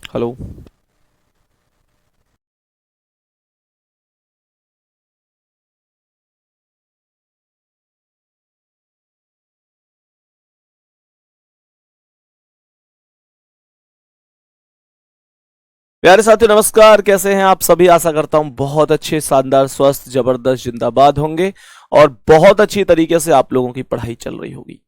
Hello. प्यारे साथियों नमस्कार, कैसे हैं आप सभी। आशा करता हूं बहुत अच्छे, शानदार, स्वस्थ, जबरदस्त, जिंदाबाद होंगे और बहुत अच्छी तरीके से आप लोगों की पढ़ाई चल रही होगी।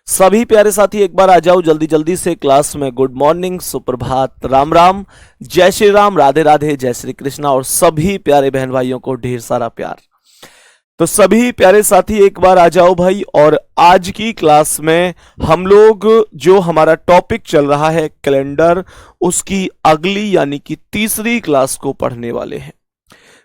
सभी प्यारे साथी एक बार आ जाओ जल्दी जल्दी से क्लास में। गुड मॉर्निंग, सुप्रभात, राम राम, जय श्री राम, राधे राधे, जय श्री कृष्णा और सभी प्यारे बहन भाइयों को ढेर सारा प्यार। तो सभी प्यारे साथी एक बार आ जाओ भाई। और आज की क्लास में हम लोग जो हमारा टॉपिक चल रहा है कैलेंडर, उसकी अगली यानी कि तीसरी क्लास को पढ़ने वाले हैं।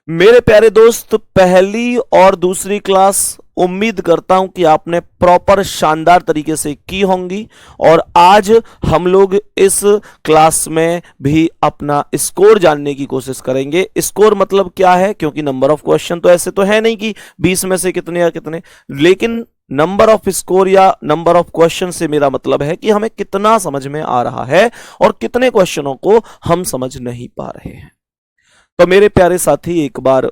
मेरे प्यारे दोस्त, पहली और दूसरी क्लास उम्मीद करता हूं कि आपने प्रॉपर शानदार तरीके से की होंगी और आज हम लोग इस क्लास में भी अपना स्कोर जानने की कोशिश करेंगे। स्कोर मतलब क्या है, क्योंकि नंबर ऑफ क्वेश्चन तो ऐसे तो है नहीं कि 20 में से कितने या कितने, लेकिन नंबर ऑफ स्कोर या नंबर ऑफ क्वेश्चन से मेरा मतलब है कि हमें कितना समझ में आ रहा है और कितने क्वेश्चनों को हम समझ नहीं पा रहे हैं। तो मेरे प्यारे साथी एक बार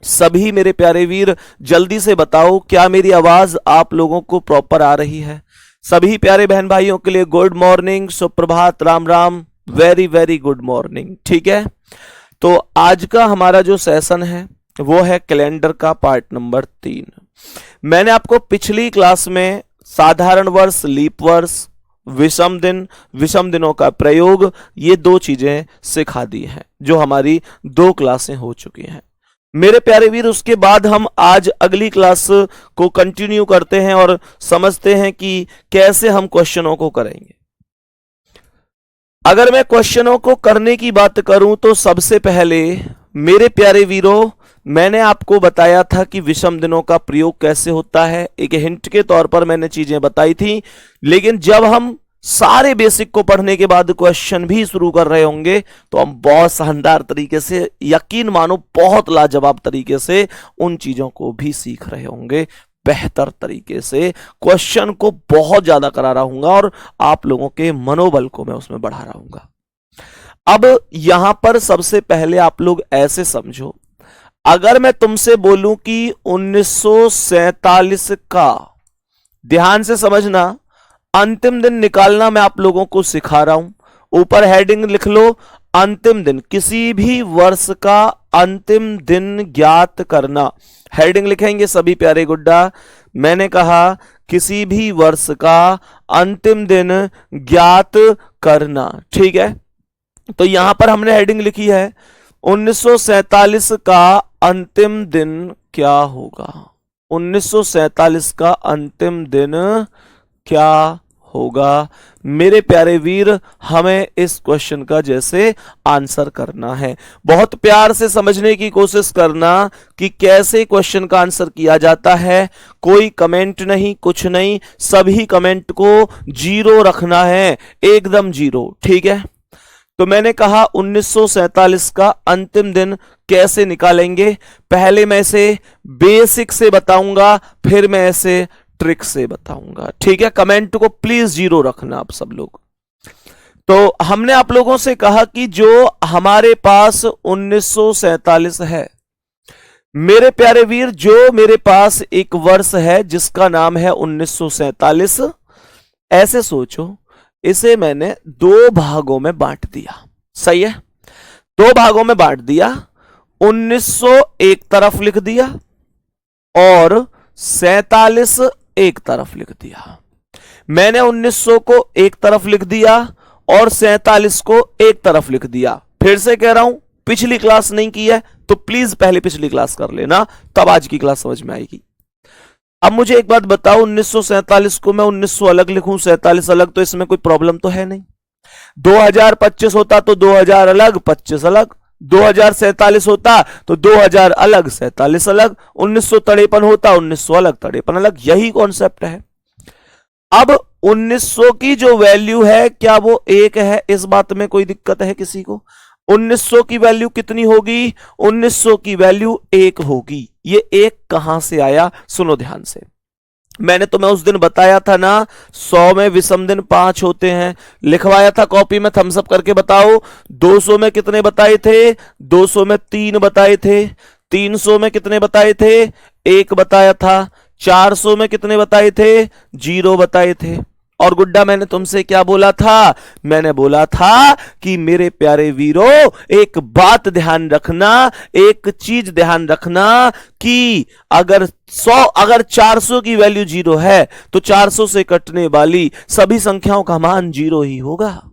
सभी मेरे प्यारे वीर जल्दी से बताओ, क्या मेरी आवाज आप लोगों को प्रॉपर आ रही है। सभी प्यारे बहन भाइयों के लिए गुड मॉर्निंग, सुप्रभात, Ram Ram, very very good morning. ठीक है, तो आज का हमारा जो सेशन है वो है कैलेंडर का पार्ट नंबर 3। मैंने आपको पिछली क्लास में साधारण वर्ष, लीप वर्ष, विषम दिन, विषम दिनों का प्रयोग, ये 2 चीजें सिखा दी हैं जो हमारी 2 क्लासें हो चुकी हैं मेरे प्यारे वीर। उसके बाद हम आज अगली क्लास को कंटिन्यू करते हैं और समझते हैं कि कैसे हम क्वेश्चनों को करेंगे। अगर मैं क्वेश्चनों को करने की बात करूं तो सबसे पहले मेरे प्यारे वीरों, मैंने आपको बताया था कि विषम दिनों का प्रयोग कैसे होता है। एक हिंट के तौर पर मैंने चीजें बताई थी, लेकिन जब हम सारे बेसिक को पढ़ने के बाद क्वेश्चन भी शुरू कर रहे होंगे तो हम बहुत शानदार तरीके से, यकीन मानो बहुत लाजवाब तरीके से उन चीजों को भी सीख रहे होंगे। बेहतर तरीके से क्वेश्चन को बहुत ज्यादा करा रहा हूंगा और आप लोगों के मनोबल को मैं उसमें बढ़ा रहा हूंगा। अब यहां पर सबसे पहले आप लोग ऐसे समझो, अगर मैं तुमसे बोलूं कि 1947 का, ध्यान से समझना, अंतिम दिन निकालना मैं आप लोगों को सिखा रहा हूं। ऊपर हेडिंग लिख लो, अंतिम दिन, किसी भी वर्ष का अंतिम दिन ज्ञात करना। हेडिंग लिखेंगे सभी प्यारे गुड्डा। मैंने कहा किसी भी वर्ष का अंतिम दिन ज्ञात करना। ठीक है, तो यहां पर हमने हेडिंग लिखी है 1947 का अंतिम दिन क्या होगा। 1947 का अंतिम दिन क्या होगा मेरे प्यारे वीर, हमें इस क्वेश्चन का जैसे आंसर करना है। बहुत प्यार से समझने की कोशिश करना कि कैसे क्वेश्चन का आंसर किया जाता है। कोई कमेंट नहीं, कुछ नहीं, सभी कमेंट को 0 रखना है, एकदम 0। ठीक है, तो मैंने कहा 1947 का अंतिम दिन कैसे निकालेंगे। पहले मैं इसे बेसिक से बताऊंगा, फिर मैं इसे ट्रिक से बताऊंगा। ठीक है, कमेंट को प्लीज 0 रखना आप सब लोग। तो हमने आप लोगों से कहा कि जो हमारे पास 1947 है, मेरे प्यारे वीर, जो मेरे पास एक वर्ष है जिसका नाम है 1947, ऐसे सोचो, इसे मैंने 2 भागों में बांट दिया। सही है, 2 भागों में बांट दिया। 1900 एक तरफ लिख दिया और 47 एक तरफ लिख दिया। मैंने 1900 को एक तरफ लिख दिया और 47 को एक तरफ लिख दिया। फिर से कह रहा हूं, पिछली क्लास नहीं की है तो प्लीज पहले पिछली क्लास कर लेना, तब आज की क्लास समझ में आएगी। अब मुझे एक बात बताओ, 1947 को मैं 1900 अलग लिखूं, 47 अलग, तो इसमें कोई प्रॉब्लम तो है नहीं। 2025 होता तो 2000 अलग, 25 अलग। 2047 होता तो 2000 अलग, 47 अलग। 1953 होता 1900 अलग, 53 अलग। यही कॉन्सेप्ट है। अब 1900 की जो वैल्यू है, क्या वो 1 है? इस बात में कोई दिक्कत है किसी को? 1900 की वैल्यू कितनी होगी? 1900 की वैल्यू 1 होगी। ये 1 कहां से आया, सुनो ध्यान से। मैंने तुम्हें उस दिन बताया था ना, 100 में विषम दिन 5 होते हैं, लिखवाया था कॉपी में, थम्स अप करके बताओ। 200 में कितने बताए थे? 200 में 3 बताए थे। 300 में कितने बताए थे? 1 बताया था। 400 में कितने बताए थे? 0 बताए थे। और गुड्डा मैंने तुमसे क्या बोला था? मैंने बोला था कि मेरे प्यारे वीरों, एक बात ध्यान रखना, एक चीज ध्यान रखना कि अगर 400 की वैल्यू 0 है तो 400 से कटने वाली सभी संख्याओं का मान 0 ही होगा।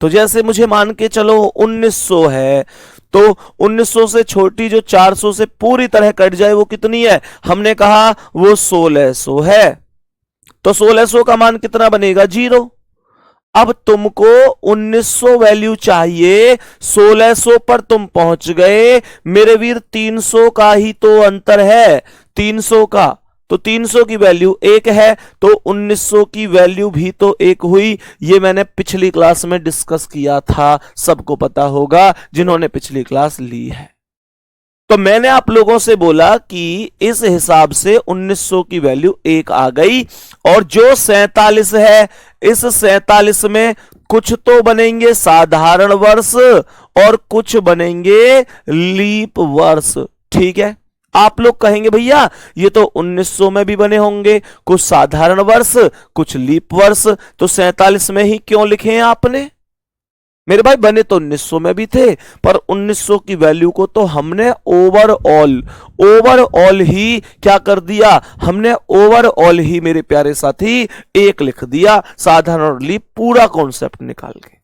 तो जैसे मुझे मान के चलो 1900 है, तो 1900 से छोटी जो 400 से पूरी तरह कट जाए वो कितनी है? हमने कहा वो 1600 है। तो 1600 का मान कितना बनेगा? 0। अब तुमको 1900 वैल्यू चाहिए, 1600 पर तुम पहुंच गए मेरे वीर। 300 का ही तो अंतर है, 300 का। तो 300 की वैल्यू 1 है, तो 1900 की वैल्यू भी तो 1 हुई। ये मैंने पिछली क्लास में डिस्कस किया था, सबको पता होगा जिन्होंने पिछली क्लास ली है। तो मैंने आप लोगों से बोला कि इस हिसाब से 1900 की वैल्यू 1 आ गई। और जो 47 है, इस 47 में कुछ तो बनेंगे साधारण वर्ष और कुछ बनेंगे लीप वर्ष। ठीक है, आप लोग कहेंगे भैया ये तो 1900 में भी बने होंगे, कुछ साधारण वर्ष कुछ लीप वर्ष, तो 47 में ही क्यों लिखे हैं आपने? मेरे भाई बने तो 1900 में भी थे, पर 1900 की वैल्यू को तो हमने ओवरऑल ही क्या कर दिया? हमने ओवरऑल ही मेरे प्यारे साथी 1 लिख दिया, साधारण और लीप पूरा कॉन्सेप्ट निकाल के।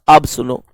अब सुनो,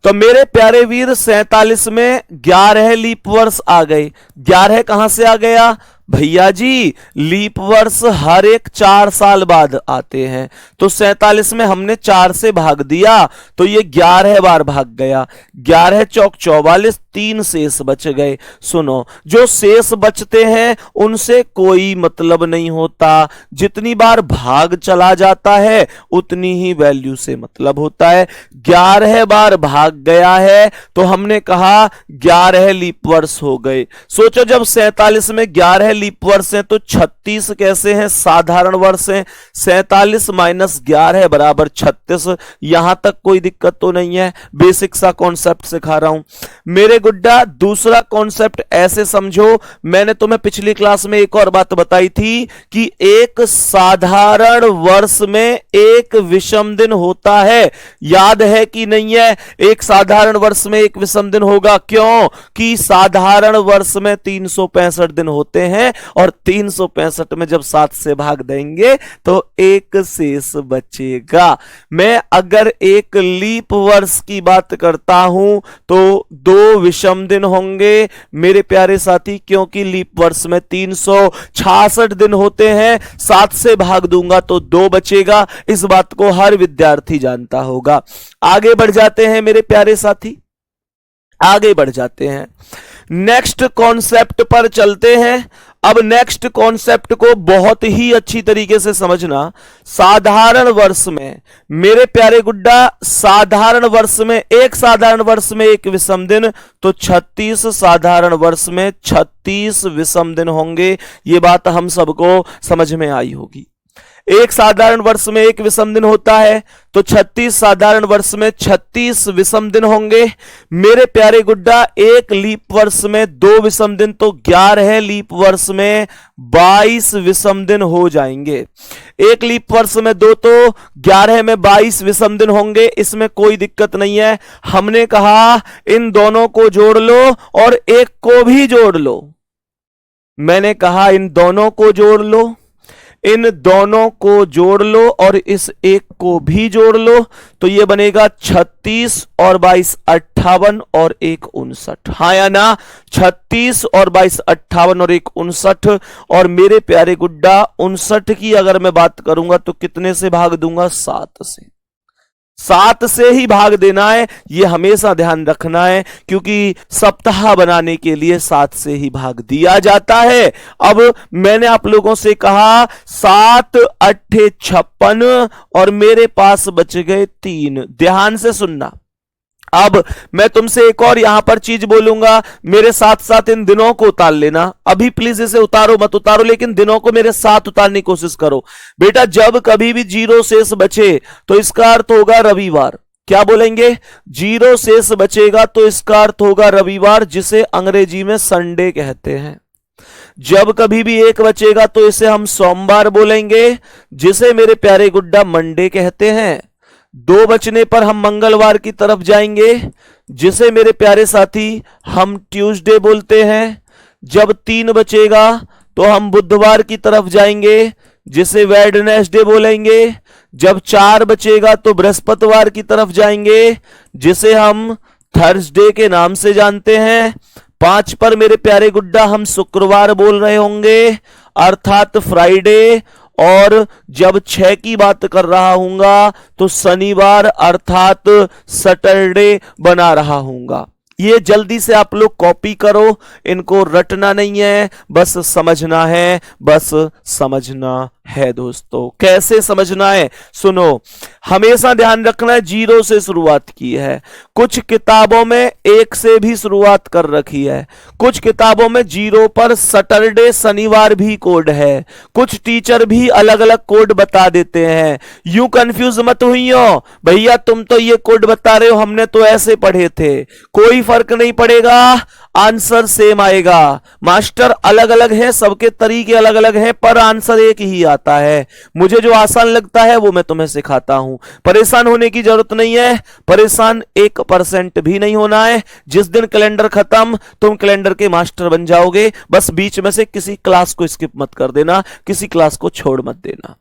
तो मेरे प्यारे वीर 47 में 11 लीप वर्ष आ गए। 11 कहां से आ गया भैया जी? लीप वर्ष हर एक 4 साल बाद आते हैं, तो 47 में हमने 4 से भाग दिया, तो ये 11 बार भाग गया। 11 चौक 44, 3 शेष बच गए। सुनो, जो शेष बचते हैं उनसे कोई मतलब नहीं होता, जितनी बार भाग चला जाता है उतनी ही वैल्यू से मतलब होता है। 11 बार भाग गया है तो हमने कहा 11 लीप वर्ष हो गए। सोचो, जब 47 में 11 लीप वर्ष हैं तो 36 कैसे हैं? साधारण वर्ष हैं। 47 माइनस 11 बराबर 36। यहां तक कोई दिक्कत तो नहीं है, बेसिक सा कॉन्सेप्ट सिखा रहा हूं मेरे गुड्डा। दूसरा कॉन्सेप्ट ऐसे समझो, मैंने तुम्हें पिछली क्लास में एक और बात बताई थी कि एक साधारण वर्ष में एक विषम दिन होता है। याद है कि नहीं है? एक साधारण वर्ष में एक विषम दिन होगा। क्यों? कि साधारण वर्ष में 365 दिन होते हैं और 365 में जब 7 से भाग देंगे तो 1 शेष बचेगा। मैं अगर एक लीप वर्ष की बात करता हूं तो 2 विषम दिन होंगे मेरे प्यारे साथी, क्योंकि लीप वर्ष में 366 दिन होते हैं। 7 से भाग दूंगा तो 2 बचेगा। इस बात को हर विद्यार्थी जानता होगा। आगे बढ़ जाते हैं मेरे प्यारे साथी, आगे बढ़ जाते हैं, नेक्स्ट कॉन्सेप्ट पर चलते हैं। अब नेक्स्ट कॉन्सेप्ट को बहुत ही अच्छी तरीके से समझना। साधारण वर्ष में मेरे प्यारे गुड्डा, साधारण वर्ष में एक विषम दिन, तो 36 साधारण वर्ष में 36 विषम दिन होंगे। ये बात हम सबको समझ में आई होगी। एक साधारण वर्ष में एक विषम दिन होता है तो 36 साधारण वर्ष में 36 विषम दिन होंगे मेरे प्यारे गुड्डा। एक लीप वर्ष में 2 विषम दिन, तो 11 लीप वर्ष में 22 विषम दिन हो जाएंगे। एक लीप वर्ष में 2 तो 11 में 22 विषम दिन होंगे, इसमें कोई दिक्कत नहीं है। हमने कहा इन दोनों को जोड़ लो और एक को भी जोड़ लो। मैंने कहा इन दोनों को जोड़ लो, इन दोनों को जोड़ लो और इस एक को भी जोड़ लो, तो ये बनेगा 36 और 22 58 और 1 59। हाँ या ना? 36 और 22 58 और 1 59। और मेरे प्यारे गुड्डा 59 की अगर मैं बात करूंगा तो कितने से भाग दूंगा? 7 से। 7 से ही भाग देना है, ये हमेशा ध्यान रखना है, क्योंकि सप्ताह बनाने के लिए 7 से ही भाग दिया जाता है। अब मैंने आप लोगों से कहा 7 8 56 और मेरे पास बच गए 3। ध्यान से सुनना, अब मैं तुमसे एक और यहां पर चीज बोलूंगा, मेरे साथ साथ इन दिनों को उतार लेना। अभी प्लीज इसे उतारो मत उतारो, लेकिन दिनों को मेरे साथ उतारने की कोशिश करो। बेटा जब कभी भी जीरो शेष बचे तो इसका अर्थ होगा रविवार। क्या बोलेंगे? जीरो शेष बचेगा तो इसका अर्थ होगा रविवार, जिसे अंग्रेजी में संडे कहते हैं। जब कभी भी एक बचेगा तो इसे हम सोमवार बोलेंगे, जिसे मेरे प्यारे गुड्डा मंडे कहते हैं। दो बचने पर हम मंगलवार की तरफ जाएंगे, जिसे मेरे प्यारे साथी हम ट्यूसडे बोलते हैं। जब तीन बचेगा तो हम बुधवार की तरफ जाएंगे, जिसे वेडनेसडे बोलेंगे। जब चार बचेगा तो बृहस्पतिवार की तरफ जाएंगे, जिसे हम थर्सडे के नाम से जानते हैं। पांच पर मेरे प्यारे गुड्डा हम शुक्रवार बोल रहे होंगे, अर्थात फ्राइडे। और जब छह की बात कर रहा हूंगा तो शनिवार अर्थात सैटरडे बना रहा हूंगा। ये जल्दी से आप लोग कॉपी करो, इनको रटना नहीं है, बस समझना है, बस समझना है दोस्तों। कैसे समझना है सुनो, हमेशा ध्यान रखना है जीरो से शुरुआत की है। कुछ किताबों में एक से भी शुरुआत कर रखी है, कुछ किताबों में जीरो पर सैटरडे शनिवार भी कोड है, कुछ टीचर भी अलग अलग कोड बता देते हैं। यूं कंफ्यूज मत हुइयो, भैया तुम तो ये कोड बता रहे हो, हमने तो ऐसे पढ़े थे। कोई फर्क नहीं पड़ेगा, आंसर सेम आएगा। मास्टर अलग अलग हैं, सबके तरीके अलग अलग हैं, पर आंसर एक ही आता है। मुझे जो आसान लगता है वो मैं तुम्हें सिखाता हूं। परेशान होने की जरूरत नहीं है, परेशान 1% भी नहीं होना है। जिस दिन कैलेंडर खत्म तुम कैलेंडर के मास्टर बन जाओगे। बस बीच में से किसी क्लास को स्किप मत कर देना, किसी क्लास को छोड़ मत देना।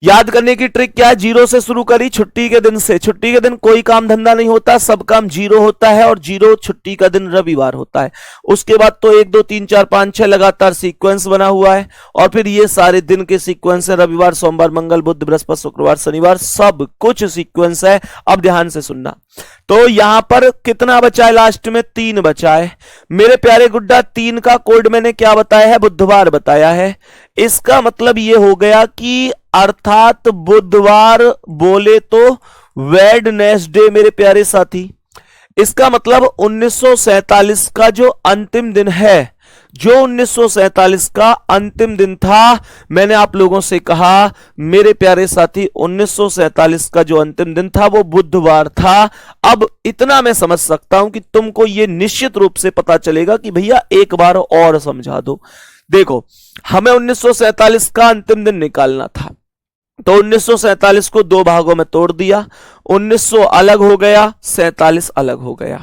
याद करने की ट्रिक क्या है? जीरो से शुरू करी, छुट्टी के दिन से। छुट्टी के दिन कोई काम धंधा नहीं होता, सब काम जीरो होता है, और जीरो छुट्टी का दिन रविवार होता है। उसके बाद तो 1 2 3 4 5 6 लगातार सीक्वेंस बना हुआ है, और फिर ये सारे दिन के सीक्वेंस है, रविवार सोमवार मंगल बुध बृहस्पति शुक्रवार शनिवार, सब कुछ सीक्वेंस है। अब ध्यान से सुनना, तो यहां पर कितना बचा है? लास्ट में 3 बचा है। मेरे प्यारे गुड्डा 3 का कोड मैंने क्या बताया है? बुधवार बताया है। इसका मतलब यह हो गया कि अर्थात बुधवार बोले तो वेडनेसडे मेरे प्यारे साथी। इसका मतलब 1947 का जो अंतिम दिन है, जो 1947 का अंतिम दिन था, मैंने आप लोगों से कहा मेरे प्यारे साथी 1947 का जो अंतिम दिन था वो बुधवार था। अब इतना मैं समझ सकता हूं कि तुमको ये निश्चित रूप से पता चलेगा कि भैया एक बार और समझा दो। देखो, हमें 1947 का अंतिम दिन निकालना था, तो 1947 को 2 भागों में तोड़ दिया। 1900 अलग हो गया, 47 अलग हो गया।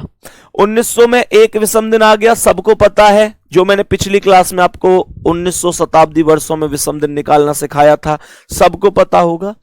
1900 में एक विषम दिन आ गया, सबको पता है, जो मैंने पिछली क्लास में आपको 1900 शताब्दी वर्षों में विषम दिन निकालना सिखाया था, सबको पता होगा।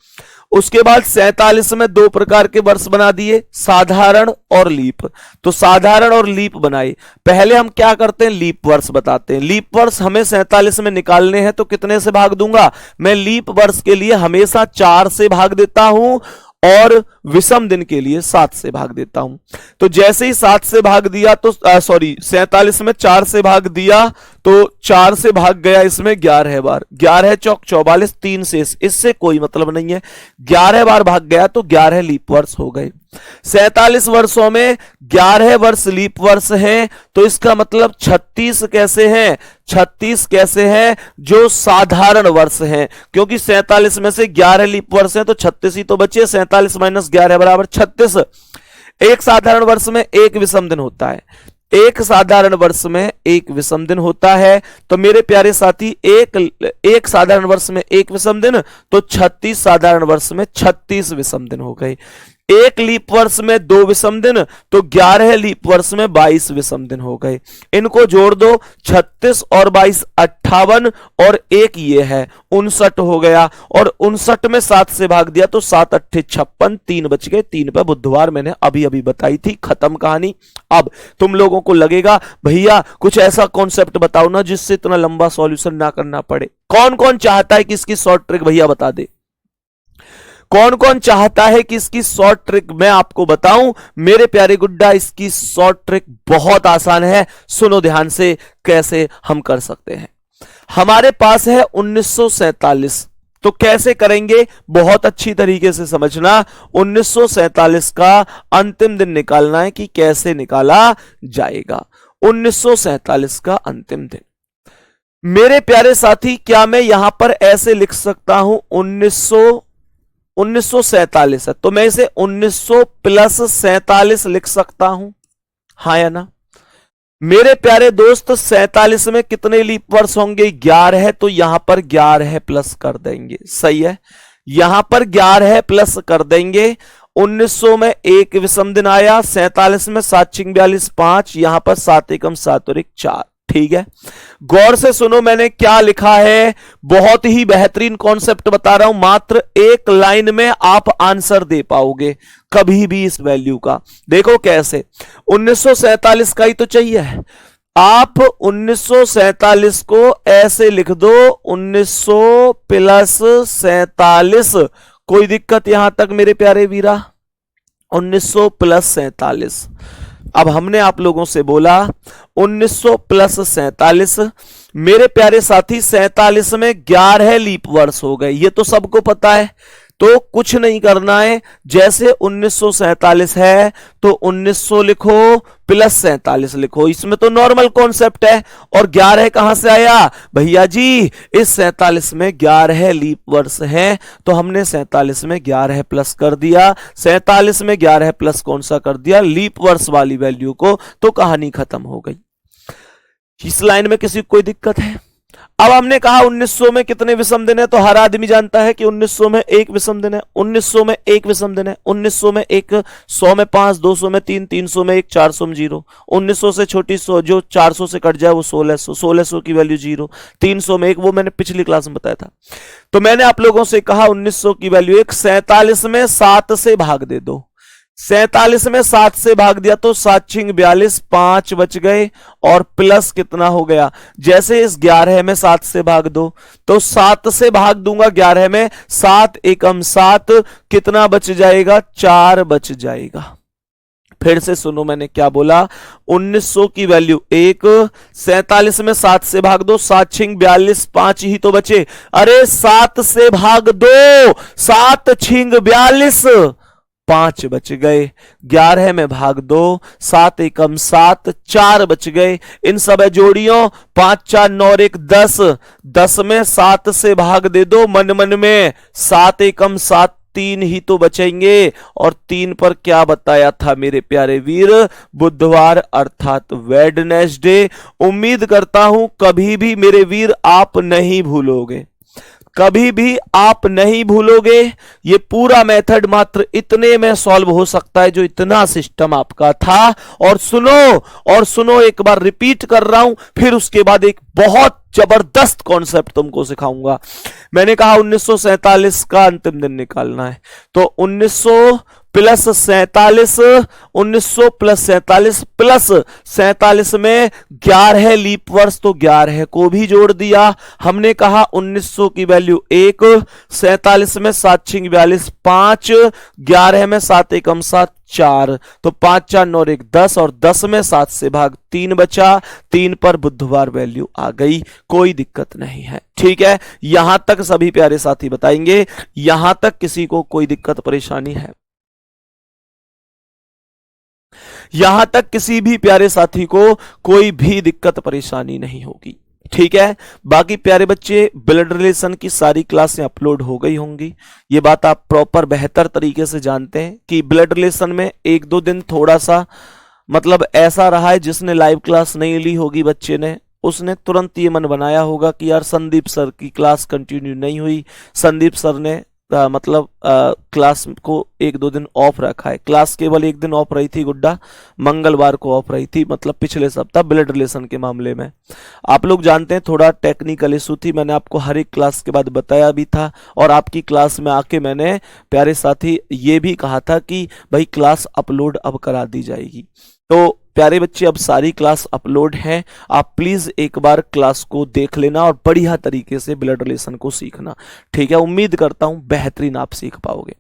उसके बाद 47 में 2 प्रकार के वर्ष बना दिए, साधारण और लीप। तो साधारण और लीप बनाए। पहले हम क्या करते हैं? लीप वर्ष बताते हैं। लीप वर्ष हमें 47 में निकालने हैं, तो कितने से भाग दूंगा? मैं लीप वर्ष के लिए हमेशा 4 से भाग देता हूं, और विषम दिन के लिए 7 से भाग देता हूं। तो जैसे ही 7 से भाग दिया तो 47 में 4 से भाग दिया, तो 4 से भाग गया इसमें 11 बार। 11 चौक 44, 3 शेष, इससे कोई मतलब नहीं है। 11 बार भाग गया तो 11 लीप वर्ष हो गए। 47 वर्षों में 11 वर्ष लीप वर्ष हैं, तो इसका मतलब 36 कैसे हैं? 36 कैसे हैं? जो साधारण वर्ष हैं, क्योंकि 47 में से 11 लीप वर्ष हैं तो 36 ही तो बचे। 47 माइनस 11 बराबर 36। एक साधारण वर्ष में एक विषम दिन होता है, एक साधारण वर्ष में एक विषम दिन होता है। तो मेरे प्यारे साथी एक साधारण वर्ष में एक विषम दिन, तो 36 साधारण वर्ष में 36 विषम दिन हो गए। एक लीप वर्ष में 2 विषम दिन, तो 11 लीप वर्ष में 22 विषम दिन हो गए। इनको जोड़ दो, 36 और 22 58, और एक ये है 59 हो गया। और 59 में 7 से भाग दिया तो 7 8 56, 3 बच गए। 3 पे बुधवार मैंने अभी अभी बताई थी, खत्म कहानी। अब तुम लोगों को लगेगा भैया कुछ ऐसा कॉन्सेप्ट बताओ ना जिससे इतना लंबा सॉल्यूशन ना करना पड़े। कौन कौन चाहता है कि इसकी शॉर्ट ट्रिक भैया बता दे? कौन कौन चाहता है कि इसकी शॉर्ट ट्रिक मैं आपको बताऊं? मेरे प्यारे गुड्डा, इसकी शॉर्ट ट्रिक बहुत आसान है, सुनो ध्यान से कैसे हम कर सकते हैं। हमारे पास है 1947, तो कैसे करेंगे, बहुत अच्छी तरीके से समझना। 1947 का अंतिम दिन निकालना है कि कैसे निकाला जाएगा। 1947 का अंतिम दिन, मेरे प्यारे साथी, क्या मैं यहां पर ऐसे लिख सकता हूं 1947 है तो मैं इसे 1900 प्लस 47 लिख सकता हूं, हाँ या ना? मेरे प्यारे दोस्त, 47 में कितने लीप वर्ष होंगे? 11 है, तो यहां पर 11 प्लस कर देंगे, सही है, यहां पर 11 प्लस कर देंगे। 1900 में एक विषम दिन आया, 47 में 7 छिंग 42 5, यहां पर 7 एकम 7 और 1 4, ठीक है। गौर से सुनो मैंने क्या लिखा है, बहुत ही बेहतरीन कॉन्सेप्ट बता रहा हूं, मात्र एक लाइन में आप आंसर दे पाओगे कभी भी इस वैल्यू का। देखो कैसे, 1947 का ही तो चाहिए, आप 1947 को ऐसे लिख दो 1900 प्लस 47, कोई दिक्कत यहां तक मेरे प्यारे वीरा? 1900 प्लस 47, अब हमने आप लोगों से बोला 1900 प्लस 47, मेरे प्यारे साथी 47 में 11 लीप वर्ष हो गए, ये तो सबको पता है, तो कुछ नहीं करना है, जैसे 1947 है तो 1900 लिखो प्लस 47 लिखो, इसमें तो नॉर्मल कॉन्सेप्ट है। और 11 कहां से आया भैया जी? इस 47 में 11 लीप वर्ष है, तो हमने 47 में 11 प्लस कर दिया, 47 में 11 प्लस कौन सा कर दिया? लीप वर्ष वाली वैल्यू को, तो कहानी खत्म हो गई। इस लाइन में किसी को कोई दिक्कत है? अब हमने कहा 1900 में कितने विषम दिन है, तो हर आदमी जानता है कि 1900 में एक विषम दिन है, 1900 में एक विषम दिन है, 1900 में एक, 100 में 5, 200 में 3, 300 में 1, 400 में 0, 1900 से छोटी 100 जो 400 से कट जाए वो 1600, 1600 की वैल्यू 0, 300 में 1, वो मैंने पिछली क्लास में बताया था। तो मैंने आप लोगों से कहा 1900 की वैल्यू 1, 47 में 7 से भाग दे दो, 47 में 7 से भाग दिया तो 7 छिंग 42 5 बच गए, और प्लस कितना हो गया? जैसे इस 11 में 7 से भाग दो, तो 7 से भाग दूंगा 11 में, 7 एकम 7, कितना बच जाएगा? 4 बच जाएगा। फिर से सुनो मैंने क्या बोला, 1900 की वैल्यू 1, 47 में 7 से भाग दो, 7 छिंग 42 5 ही तो बचे, अरे 7 से भाग दो, 7 छिंग 42 5 बच गए, 11 में भाग दो, 7 एकम 7, 4 बच गए, इन सब जोड़ियों 5 4 9 1 10, 10 में 7 से भाग दे दो, मन मन में 7 एकम 7, 3 ही तो बचेंगे, और 3 पर क्या बताया था मेरे प्यारे वीर? बुधवार अर्थात वेडनेसडे। उम्मीद करता हूं कभी भी मेरे वीर आप नहीं भूलोगे, कभी भी आप नहीं भूलोगे। ये पूरा मेथड मात्र इतने में सॉल्व हो सकता है, जो इतना सिस्टम आपका था। और सुनो एक बार रिपीट कर रहा हूं, फिर उसके बाद एक बहुत जबरदस्त कॉन्सेप्ट तुमको सिखाऊंगा। मैंने कहा 1947 का अंतिम दिन निकालना है, तो 1900 प्लस 47, 1900 प्लस 47 प्लस 47 में 11 लीप वर्ष, तो 11 को भी जोड़ दिया। हमने कहा 1900 की वैल्यू 1, 47 में 7 छिंग 42 5, 11 में 7 एकम 7 4, तो 5 4 9 1 10, और 10 में 7 से भाग 3 बचा, 3 पर बुधवार वैल्यू आ गई, कोई दिक्कत नहीं है, ठीक है। यहां तक सभी प्यारे साथी बताएंगे, यहां तक किसी को कोई दिक्कत परेशानी है? यहां तक किसी भी प्यारे साथी को कोई भी दिक्कत परेशानी नहीं होगी, ठीक है। बाकी प्यारे बच्चे, ब्लड रिलेशन की सारी क्लासें अपलोड हो गई होंगी, ये बात आप प्रॉपर बेहतर तरीके से जानते हैं कि ब्लड रिलेशन में 1-2 दिन थोड़ा सा मतलब ऐसा रहा है, जिसने लाइव क्लास नहीं ली होगी बच्चे ने, उसने तुरंत ये मन बनाया होगा कि यार संदीप सर की क्लास कंटिन्यू नहीं हुई, संदीप सर ने क्लास को 1-2 दिन ऑफ रखा है। क्लास केवल 1 दिन ऑफ रही थी गुड्डा, मंगलवार को ऑफ रही थी, मतलब पिछले सप्ताह ब्लड रिलेशन के मामले में। आप लोग जानते हैं थोड़ा टेक्निकल इशू थी, मैंने आपको हर एक क्लास के बाद बताया भी था, और आपकी क्लास में आके मैंने प्यारे साथी ये भी कहा था कि भाई क्लास अपलोड अब करा दी जाएगी। तो प्यारे बच्चे, अब सारी क्लास अपलोड है, आप प्लीज एक बार क्लास को देख लेना और बढ़िया तरीके से ब्लड रिलेशन को सीखना, ठीक है। उम्मीद करता हूं बेहतरीन आप सीख पाओगे।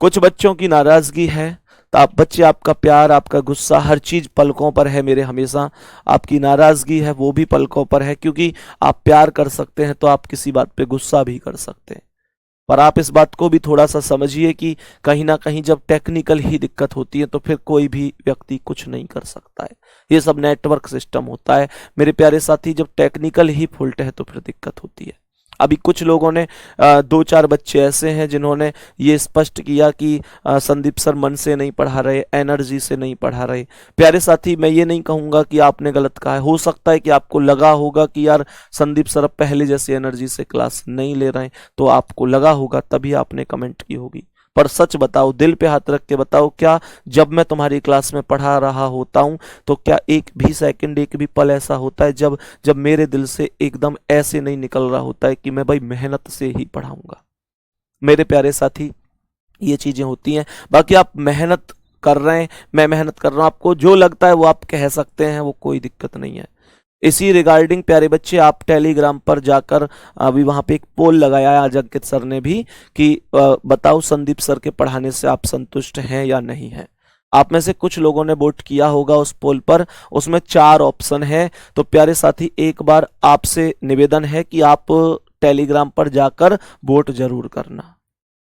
कुछ बच्चों की नाराजगी है, तो आप बच्चे, आपका प्यार, आपका गुस्सा, हर चीज पलकों पर है मेरे, हमेशा आपकी नाराजगी है वो भी पलकों पर है, क्योंकि आप प्यार कर सकते हैं तो आप किसी बात पे गुस्सा भी कर सकते हैं, पर आप इस बात को भी थोड़ा सा समझिए कि कहीं ना कहीं जब टेक्निकल ही दिक्कत होती है तो फिर कोई भी व्यक्ति कुछ नहीं कर सकता है। ये सब नेटवर्क सिस्टम होता है मेरे प्यारे साथी। जब टेक्निकल ही फॉल्ट है तो फिर दिक्कत होती है। अभी कुछ लोगों ने दो चार बच्चे ऐसे हैं जिन्होंने ये स्पष्ट किया कि संदीप सर मन से नहीं पढ़ा रहे, एनर्जी से नहीं पढ़ा रहे। प्यारे साथी, मैं ये नहीं कहूंगा कि आपने गलत कहा है। हो सकता है कि आपको लगा होगा कि यार संदीप सर अब पहले जैसी एनर्जी से क्लास नहीं ले रहे हैं, तो आपको लगा होगा तभी आपने कमेंट की होगी। पर सच बताओ, दिल पे हाथ रख के बताओ, क्या जब मैं तुम्हारी क्लास में पढ़ा रहा होता हूं तो क्या एक भी सेकंड, एक भी पल ऐसा होता है जब जब मेरे दिल से एकदम ऐसे नहीं निकल रहा होता है कि मैं भाई मेहनत से ही पढ़ाऊंगा? मेरे प्यारे साथी, ये चीजें होती हैं। बाकी आप मेहनत कर रहे हैं, मैं मेहनत कर रहा हूं, आपको जो लगता है वो आप कह सकते हैं, वो कोई दिक्कत नहीं है। इसी रिगार्डिंग प्यारे बच्चे, आप टेलीग्राम पर जाकर अभी वहां पे एक पोल लगाया है आज अंकित सर ने भी कि बताओ संदीप सर के पढ़ाने से आप संतुष्ट हैं या नहीं हैं। आप में से कुछ लोगों ने वोट किया होगा उस पोल पर, उसमें 4 ऑप्शन है। तो प्यारे साथी, एक बार आपसे निवेदन है कि आप टेलीग्राम पर जाकर वोट जरूर करना।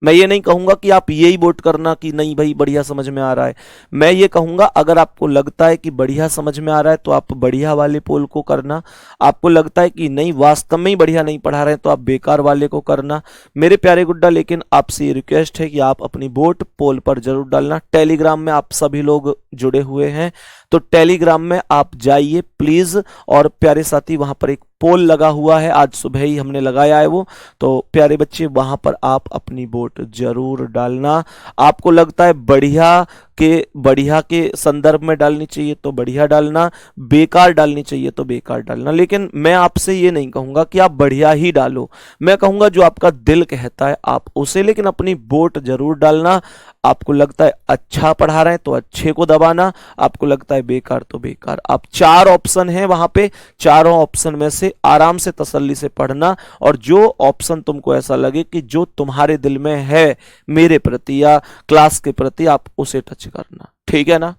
मैं ये नहीं कहूंगा कि आप यही वोट करना कि नहीं भाई बढ़िया समझ में आ रहा है। मैं ये कहूंगा अगर आपको लगता है कि बढ़िया समझ में आ रहा है तो आप बढ़िया वाले पोल को करना। आपको लगता है कि नहीं वास्तव में ही बढ़िया नहीं पढ़ा रहे हैं तो आप बेकार वाले को करना। मेरे प्यारे गुड्डा, लेकिन आपसे ये रिक्वेस्ट है कि आप अपनी वोट पोल पर जरूर डालना। टेलीग्राम में आप सभी लोग जुड़े हुए हैं तो टेलीग्राम में आप जाइए प्लीज। और प्यारे साथी, वहां पर एक पोल लगा हुआ है, आज सुबह ही हमने लगाया है वो। तो प्यारे बच्चे, वहां पर आप अपनी वोट जरूर डालना। आपको लगता है बढ़िया के संदर्भ में डालनी चाहिए तो बढ़िया डालना, बेकार डालनी चाहिए तो बेकार डालना। लेकिन मैं आपसे ये नहीं कहूंगा कि आप बढ़िया ही डालो, मैं कहूंगा जो आपका दिल कहता है आप उसे, लेकिन अपनी वोट जरूर डालना। आपको लगता है अच्छा पढ़ा रहे हैं तो अच्छे को दबाना, आपको लगता है बेकार तो बेकार। आप 4 ऑप्शन हैं वहां पे, चारों ऑप्शन में से आराम से तसल्ली से पढ़ना और जो ऑप्शन तुमको ऐसा लगे कि जो तुम्हारे दिल में है मेरे प्रति या क्लास के प्रति, आप उसे टच करना। ठीक है ना?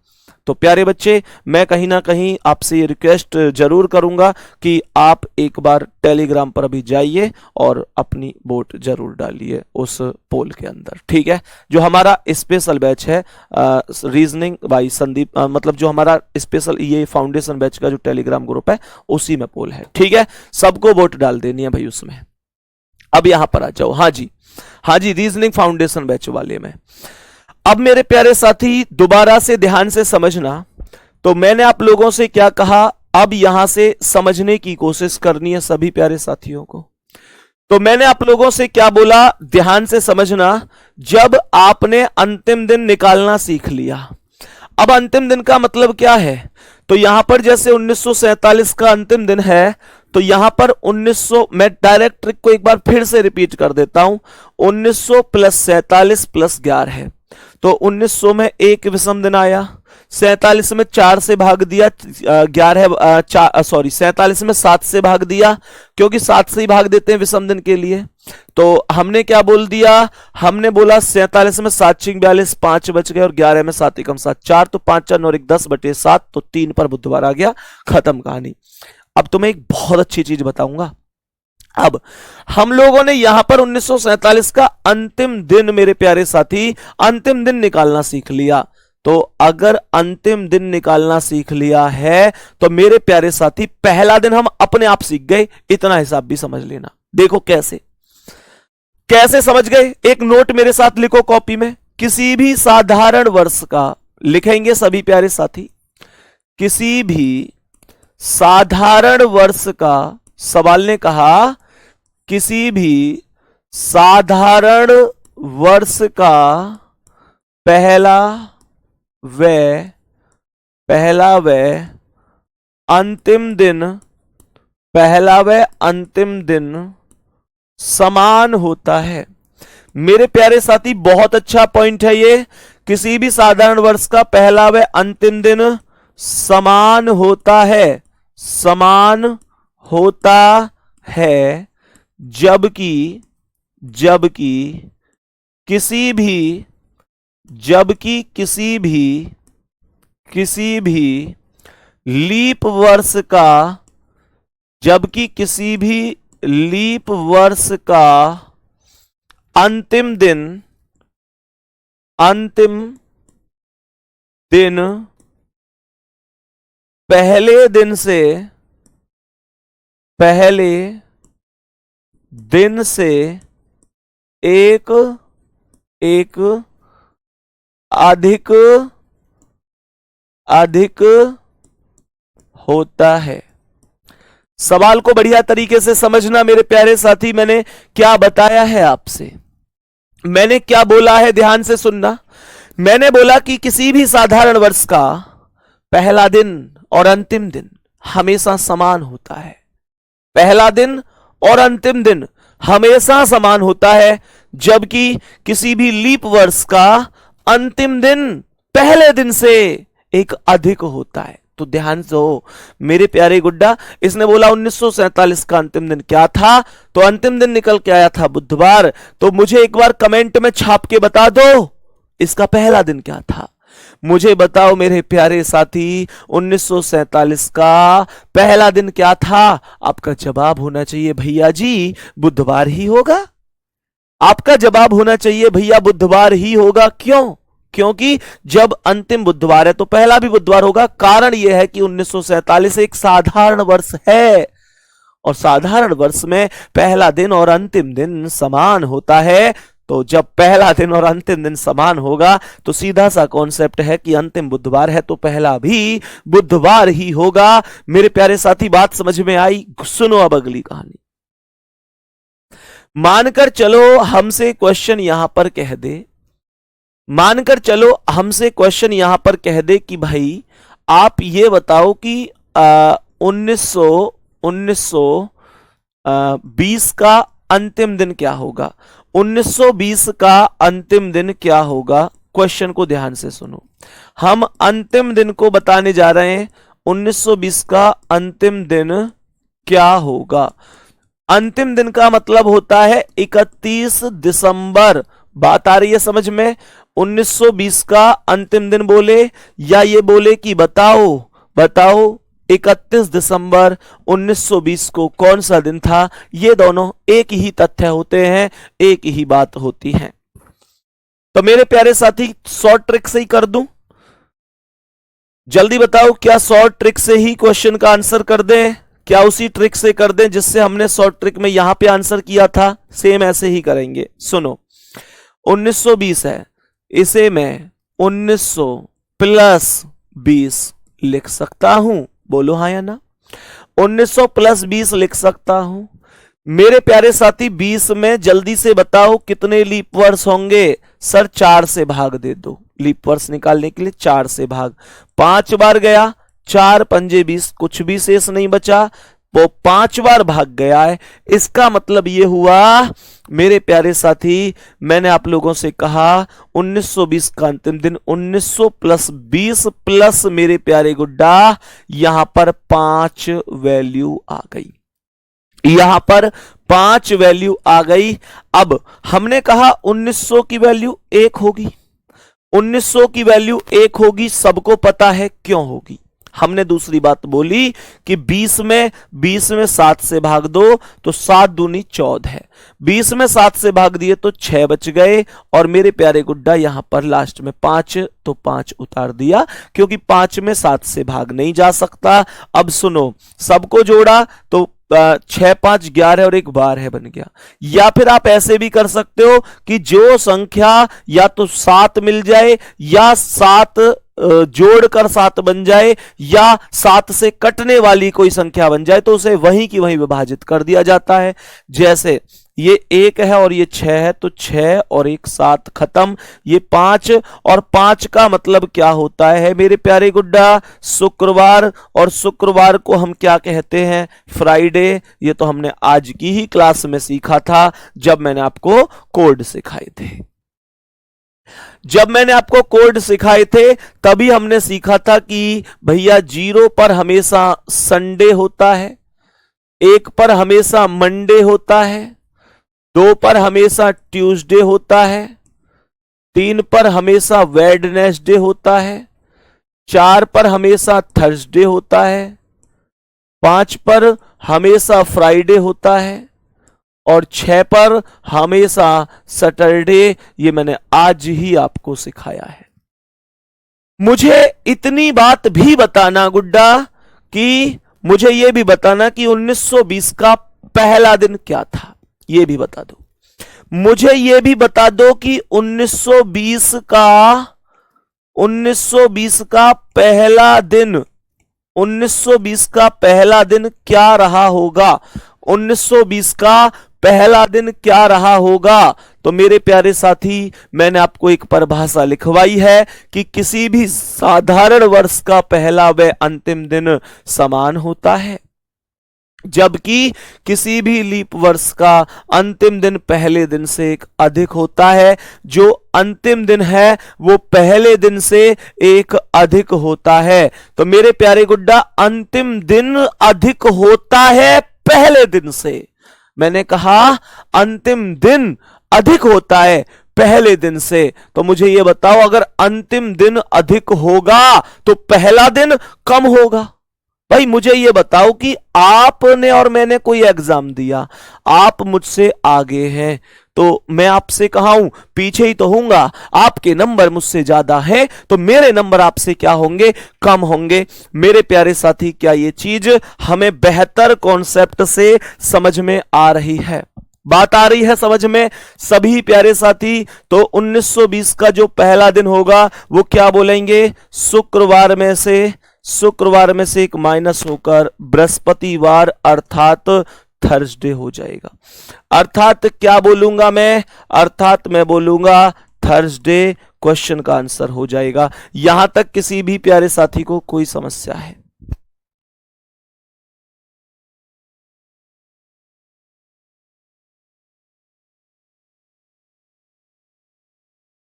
तो प्यारे बच्चे, मैं कहीं ना कहीं आपसे ये रिक्वेस्ट जरूर करूंगा कि आप एक बार टेलीग्राम पर अभी जाइए और अपनी वोट जरूर डालिए उस पोल के अंदर। ठीक है? जो हमारा स्पेशल बैच है रीजनिंग बाय संदीप, मतलब जो हमारा स्पेशल ये फाउंडेशन बैच का जो टेलीग्राम ग्रुप है उसी में पोल है। ठीक है? सबको वोट डाल देनी है भाई उसमें। अब यहां पर आ जाओ। हाँ जी, रीजनिंग फाउंडेशन बैच वाले में। अब मेरे प्यारे साथी, दोबारा से ध्यान से समझना। तो मैंने आप लोगों से क्या कहा, अब यहां से समझने की कोशिश करनी है सभी प्यारे साथियों को। तो मैंने आप लोगों से क्या बोला, ध्यान से समझना। जब आपने अंतिम दिन निकालना सीख लिया, अब अंतिम दिन का मतलब क्या है, तो यहां पर जैसे 1947 का अंतिम दिन है, तो यहां पर 1900, मैं डायरेक्ट ट्रिक को एक बार फिर से रिपीट कर देता हूं। 1900 प्लस 47 प्लस 11 है, तो 1900 में एक विषम दिन आया, 47 में 4 से भाग दिया, 47 में 7 से भाग दिया, क्योंकि 7 से ही भाग देते हैं विषम दिन के लिए। तो हमने क्या बोल दिया, हमने बोला 47 में 7 छिंग 42, 5 बच गए, और 11 में 7 एकम 7, 4, तो 5 4 9 1 10/7, तो 3 पर बुधवार आ गया, खत्म कहानी। अब तुम्हें एक बहुत अच्छी चीज बताऊंगा। अब हम लोगों ने यहां पर 1947 का अंतिम दिन, मेरे प्यारे साथी, अंतिम दिन निकालना सीख लिया। तो अगर अंतिम दिन निकालना सीख लिया है तो मेरे प्यारे साथी पहला दिन हम अपने आप सीख गए, इतना हिसाब भी समझ लेना। देखो कैसे कैसे समझ गए, एक नोट मेरे साथ लिखो कॉपी में। किसी भी साधारण वर्ष का, लिखेंगे सभी प्यारे साथी, किसी भी साधारण वर्ष का, सवाल ने कहा किसी भी साधारण वर्ष का पहला व अंतिम दिन, पहला व अंतिम दिन समान होता है। मेरे प्यारे साथी, बहुत अच्छा पॉइंट है ये। किसी भी साधारण वर्ष का पहला व अंतिम दिन समान होता है, समान होता है, जबकि किसी भी लीप वर्ष का, जबकि किसी भी लीप वर्ष का अंतिम दिन पहले दिन से एक अधिक होता है। सवाल को बढ़िया तरीके से समझना मेरे प्यारे साथी। मैंने क्या बताया है आपसे, मैंने क्या बोला है, ध्यान से सुनना। मैंने बोला कि किसी भी साधारण वर्ष का पहला दिन और अंतिम दिन हमेशा समान होता है। पहला दिन और अंतिम दिन हमेशा समान होता है, जबकि किसी भी लीप वर्ष का अंतिम दिन पहले दिन से एक अधिक होता है। तो ध्यान से हो मेरे प्यारे गुड्डा, इसने बोला 1947 का अंतिम दिन क्या था, तो अंतिम दिन निकल के आया था बुधवार। तो मुझे एक बार कमेंट में छाप के बता दो इसका पहला दिन क्या था। मुझे बताओ मेरे प्यारे साथी, 1947 का पहला दिन क्या था। आपका जवाब होना चाहिए भैया जी बुधवार ही होगा। आपका जवाब होना चाहिए भैया बुधवार ही होगा। क्यों? क्योंकि जब अंतिम बुधवार है तो पहला भी बुधवार होगा। कारण यह है कि 1947 एक साधारण वर्ष है और साधारण वर्ष में पहला दिन और अंतिम दिन समान होता है। तो जब पहला दिन और अंतिम दिन समान होगा तो सीधा सा कॉन्सेप्ट है कि अंतिम बुधवार है तो पहला भी बुधवार ही होगा। मेरे प्यारे साथी बात समझ में आई? सुनो अब अगली कहानी। मानकर चलो हमसे क्वेश्चन यहां पर कह दे, मानकर चलो हमसे क्वेश्चन यहां पर कह दे कि भाई आप ये बताओ कि 1920 का अंतिम दिन क्या होगा। 1920 का अंतिम दिन क्या होगा? क्वेश्चन को ध्यान से सुनो। हम अंतिम दिन को बताने जा रहे हैं। 1920 का अंतिम दिन क्या होगा? अंतिम दिन का मतलब होता है 31 दिसंबर। बात आ रही है समझ में? 1920 का अंतिम दिन बोले या ये बोले कि बताओ 31 दिसंबर 1920 को कौन सा दिन था। ये दोनों एक ही तथ्य होते हैं, एक ही बात होती है। तो मेरे प्यारे साथी शॉर्ट ट्रिक से ही कर दूं, जल्दी बताओ क्या शॉर्ट ट्रिक से ही क्वेश्चन का आंसर कर दें? क्या उसी ट्रिक से कर दें जिससे हमने शॉर्ट ट्रिक में यहां पे आंसर किया था? सेम ऐसे ही करेंगे। सुनो 1920 है, इसे मैं 1900 प्लस 20 लिख सकता हूं। बोलो हाँ या ना? 1900 प्लस 20 लिख सकता हूं। मेरे प्यारे साथी 20 में जल्दी से बताओ कितने लीप वर्ष होंगे? सर 4 से भाग दे दो। लीप वर्ष निकालने के लिए 4 से भाग, 5 बार गया, 4 पंजे 20, कुछ भी शेष नहीं बचा, वो 5 बार भाग गया है। इसका मतलब ये हुआ मेरे प्यारे साथी, मैंने आप लोगों से कहा 1920 का अंतिम दिन 1900 प्लस 20 प्लस मेरे प्यारे गुड्डा यहां पर 5 वैल्यू आ गई, यहां पर 5 वैल्यू आ गई। अब हमने कहा 1900 की वैल्यू 1 होगी, 1900 की वैल्यू 1 होगी, सबको पता है क्यों होगी। हमने दूसरी बात बोली कि 20 में 7 से भाग दो तो 7 दूनी 14 है, 20 में 7 से भाग दिए तो 6 बच गए, और मेरे प्यारे गुड्डा यहां पर लास्ट में 5, तो 5 उतार दिया क्योंकि 5 में 7 से भाग नहीं जा सकता। अब सुनो, सबको जोड़ा तो 6 5 11 और 1 12 बन गया। या फिर आप ऐसे भी कर सकते हो कि जो संख्या या तो 7 मिल जाए या 7 जोड़कर 7 बन जाए या 7 से कटने वाली कोई संख्या बन जाए तो उसे वहीं की वहीं विभाजित कर दिया जाता है। जैसे ये 1 है और ये 6 है तो 6 और 1 7 खत्म, ये 5 और 5 का मतलब क्या होता है मेरे प्यारे गुड्डा? शुक्रवार, और शुक्रवार को हम क्या कहते हैं? फ्राइडे। ये तो हमने आज की ही क्लास में सीखा था जब मैंने आपको कोड सिखाए थे। जब मैंने आपको कोड सिखाए थे तभी हमने सीखा था कि भैया 0 पर हमेशा संडे होता है, 1 पर हमेशा मंडे होता है, 2 पर हमेशा ट्यूसडे होता है, 3 पर हमेशा वेडनेसडे होता है, 4 पर हमेशा थर्सडे होता है, 5 पर हमेशा फ्राइडे होता है, और 6 पर हमेशा सैटरडे, ये मैंने आज ही आपको सिखाया है। मुझे इतनी बात भी बताना गुड्डा कि मुझे यह भी बताना कि 1920 का पहला दिन क्या था, यह भी बता दो। मुझे यह भी बता दो कि 1920 का पहला दिन, 1920 का पहला दिन क्या रहा होगा, 1920 का पहला दिन क्या रहा होगा। तो मेरे प्यारे साथी, मैंने आपको एक परिभाषा लिखवाई है कि किसी भी साधारण वर्ष का पहला व अंतिम दिन समान होता है, जबकि किसी भी लीप वर्ष का अंतिम दिन पहले दिन से एक अधिक होता है। जो अंतिम दिन है वो पहले दिन से एक अधिक होता है। तो मेरे प्यारे गुड्डा, अंतिम दिन अधिक होता है पहले दिन से। मैंने कहा अंतिम दिन अधिक होता है पहले दिन से। तो मुझे यह बताओ, अगर अंतिम दिन अधिक होगा तो पहला दिन कम होगा। भाई मुझे यह बताओ कि आपने और मैंने कोई एग्जाम दिया, आप मुझसे आगे हैं तो मैं आपसे कहा हूं पीछे ही तो होऊंगा। आपके नंबर मुझसे ज्यादा हैं तो मेरे नंबर आपसे क्या होंगे, कम होंगे। मेरे प्यारे साथी, क्या यह चीज हमें बेहतर कॉन्सेप्ट से समझ में आ रही है? बात आ रही है समझ में सभी प्यारे साथी? तो 1920 का जो पहला दिन होगा वो क्या बोलेंगे, शुक्रवार में से एक माइनस होकर बृहस्पतिवार अर्थात थर्सडे हो जाएगा। अर्थात क्या बोलूंगा मैं, अर्थात मैं बोलूंगा थर्सडे क्वेश्चन का आंसर हो जाएगा। यहां तक किसी भी प्यारे साथी को कोई समस्या है?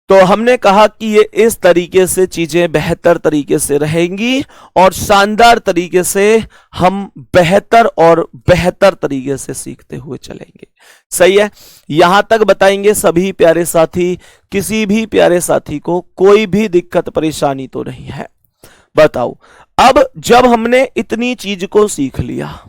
तो हमने कहा कि ये इस तरीके से चीजें बेहतर तरीके से रहेंगी और शानदार तरीके से हम बेहतर और बेहतर तरीके से सीखते हुए चलेंगे। सही है? यहां तक बताएंगे सभी प्यारे साथी, किसी भी प्यारे साथी को कोई भी दिक्कत परेशानी तो नहीं है? बताओ, अब जब हमने इतनी चीज को सीख लिया,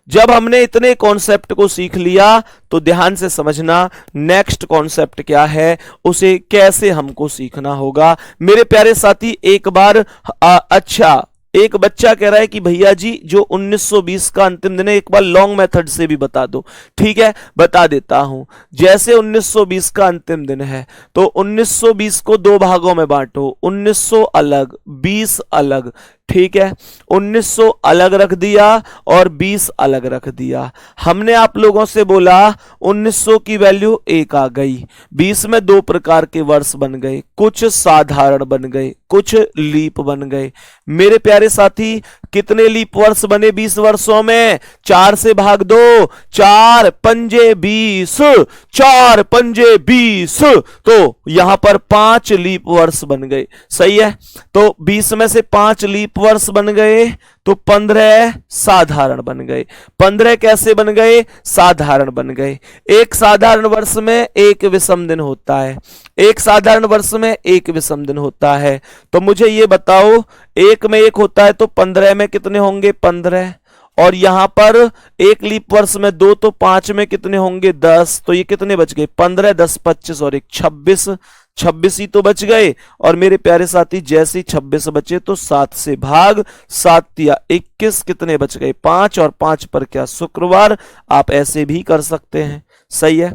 जब हमने इतने कॉन्सेप्ट को सीख लिया, तो ध्यान से समझना नेक्स्ट कॉन्सेप्ट क्या है, उसे कैसे हमको सीखना होगा। मेरे प्यारे साथी, एक बार अच्छा, एक बच्चा कह रहा है कि भैया जी जो 1920 का अंतिम दिन है एक बार लॉन्ग मेथड से भी बता दो। ठीक है, बता देता हूं। जैसे 1920 का अंतिम दिन है तो 1920 को दो भागों में बांटो, 1900 अलग, 20 अलग। ठीक है, 1900 अलग रख दिया और 20 अलग रख दिया। हमने आप लोगों से बोला 1900 की वैल्यू 1 आ गई। 20 में दो प्रकार के वर्ष बन गए, कुछ साधारण बन गए, कुछ लीप बन गए। मेरे प्यारे साथी, कितने लीप वर्ष बने 20 वर्षों में? 4 से भाग दो, 4 पंजे 20, 4 पंजे 20, तो यहां पर 5 लीप वर्ष बन गए। सही है? तो 20 में से 5 लीप वर्ष बन गए तो 15 साधारण बन गए। 15 कैसे बन गए? साधारण बन गए। एक साधारण वर्ष में एक विषम दिन होता है, एक साधारण वर्ष में एक विषम दिन होता है। तो मुझे ये बताओ, एक में एक होता है तो 15 में कितने होंगे? 15। और यहां पर एक लीप वर्ष में 2 तो 5 में कितने होंगे? 10। तो ये कितने बच गए? 15, 10, 25 और एक 26। 26 ही तो बच गए। और मेरे प्यारे साथी, जैसे ही 26 बचे तो 7 से भाग, 7 या 21, कितने बच गए? 5। और 5 पर क्या? शुक्रवार। आप ऐसे भी कर सकते हैं। सही है?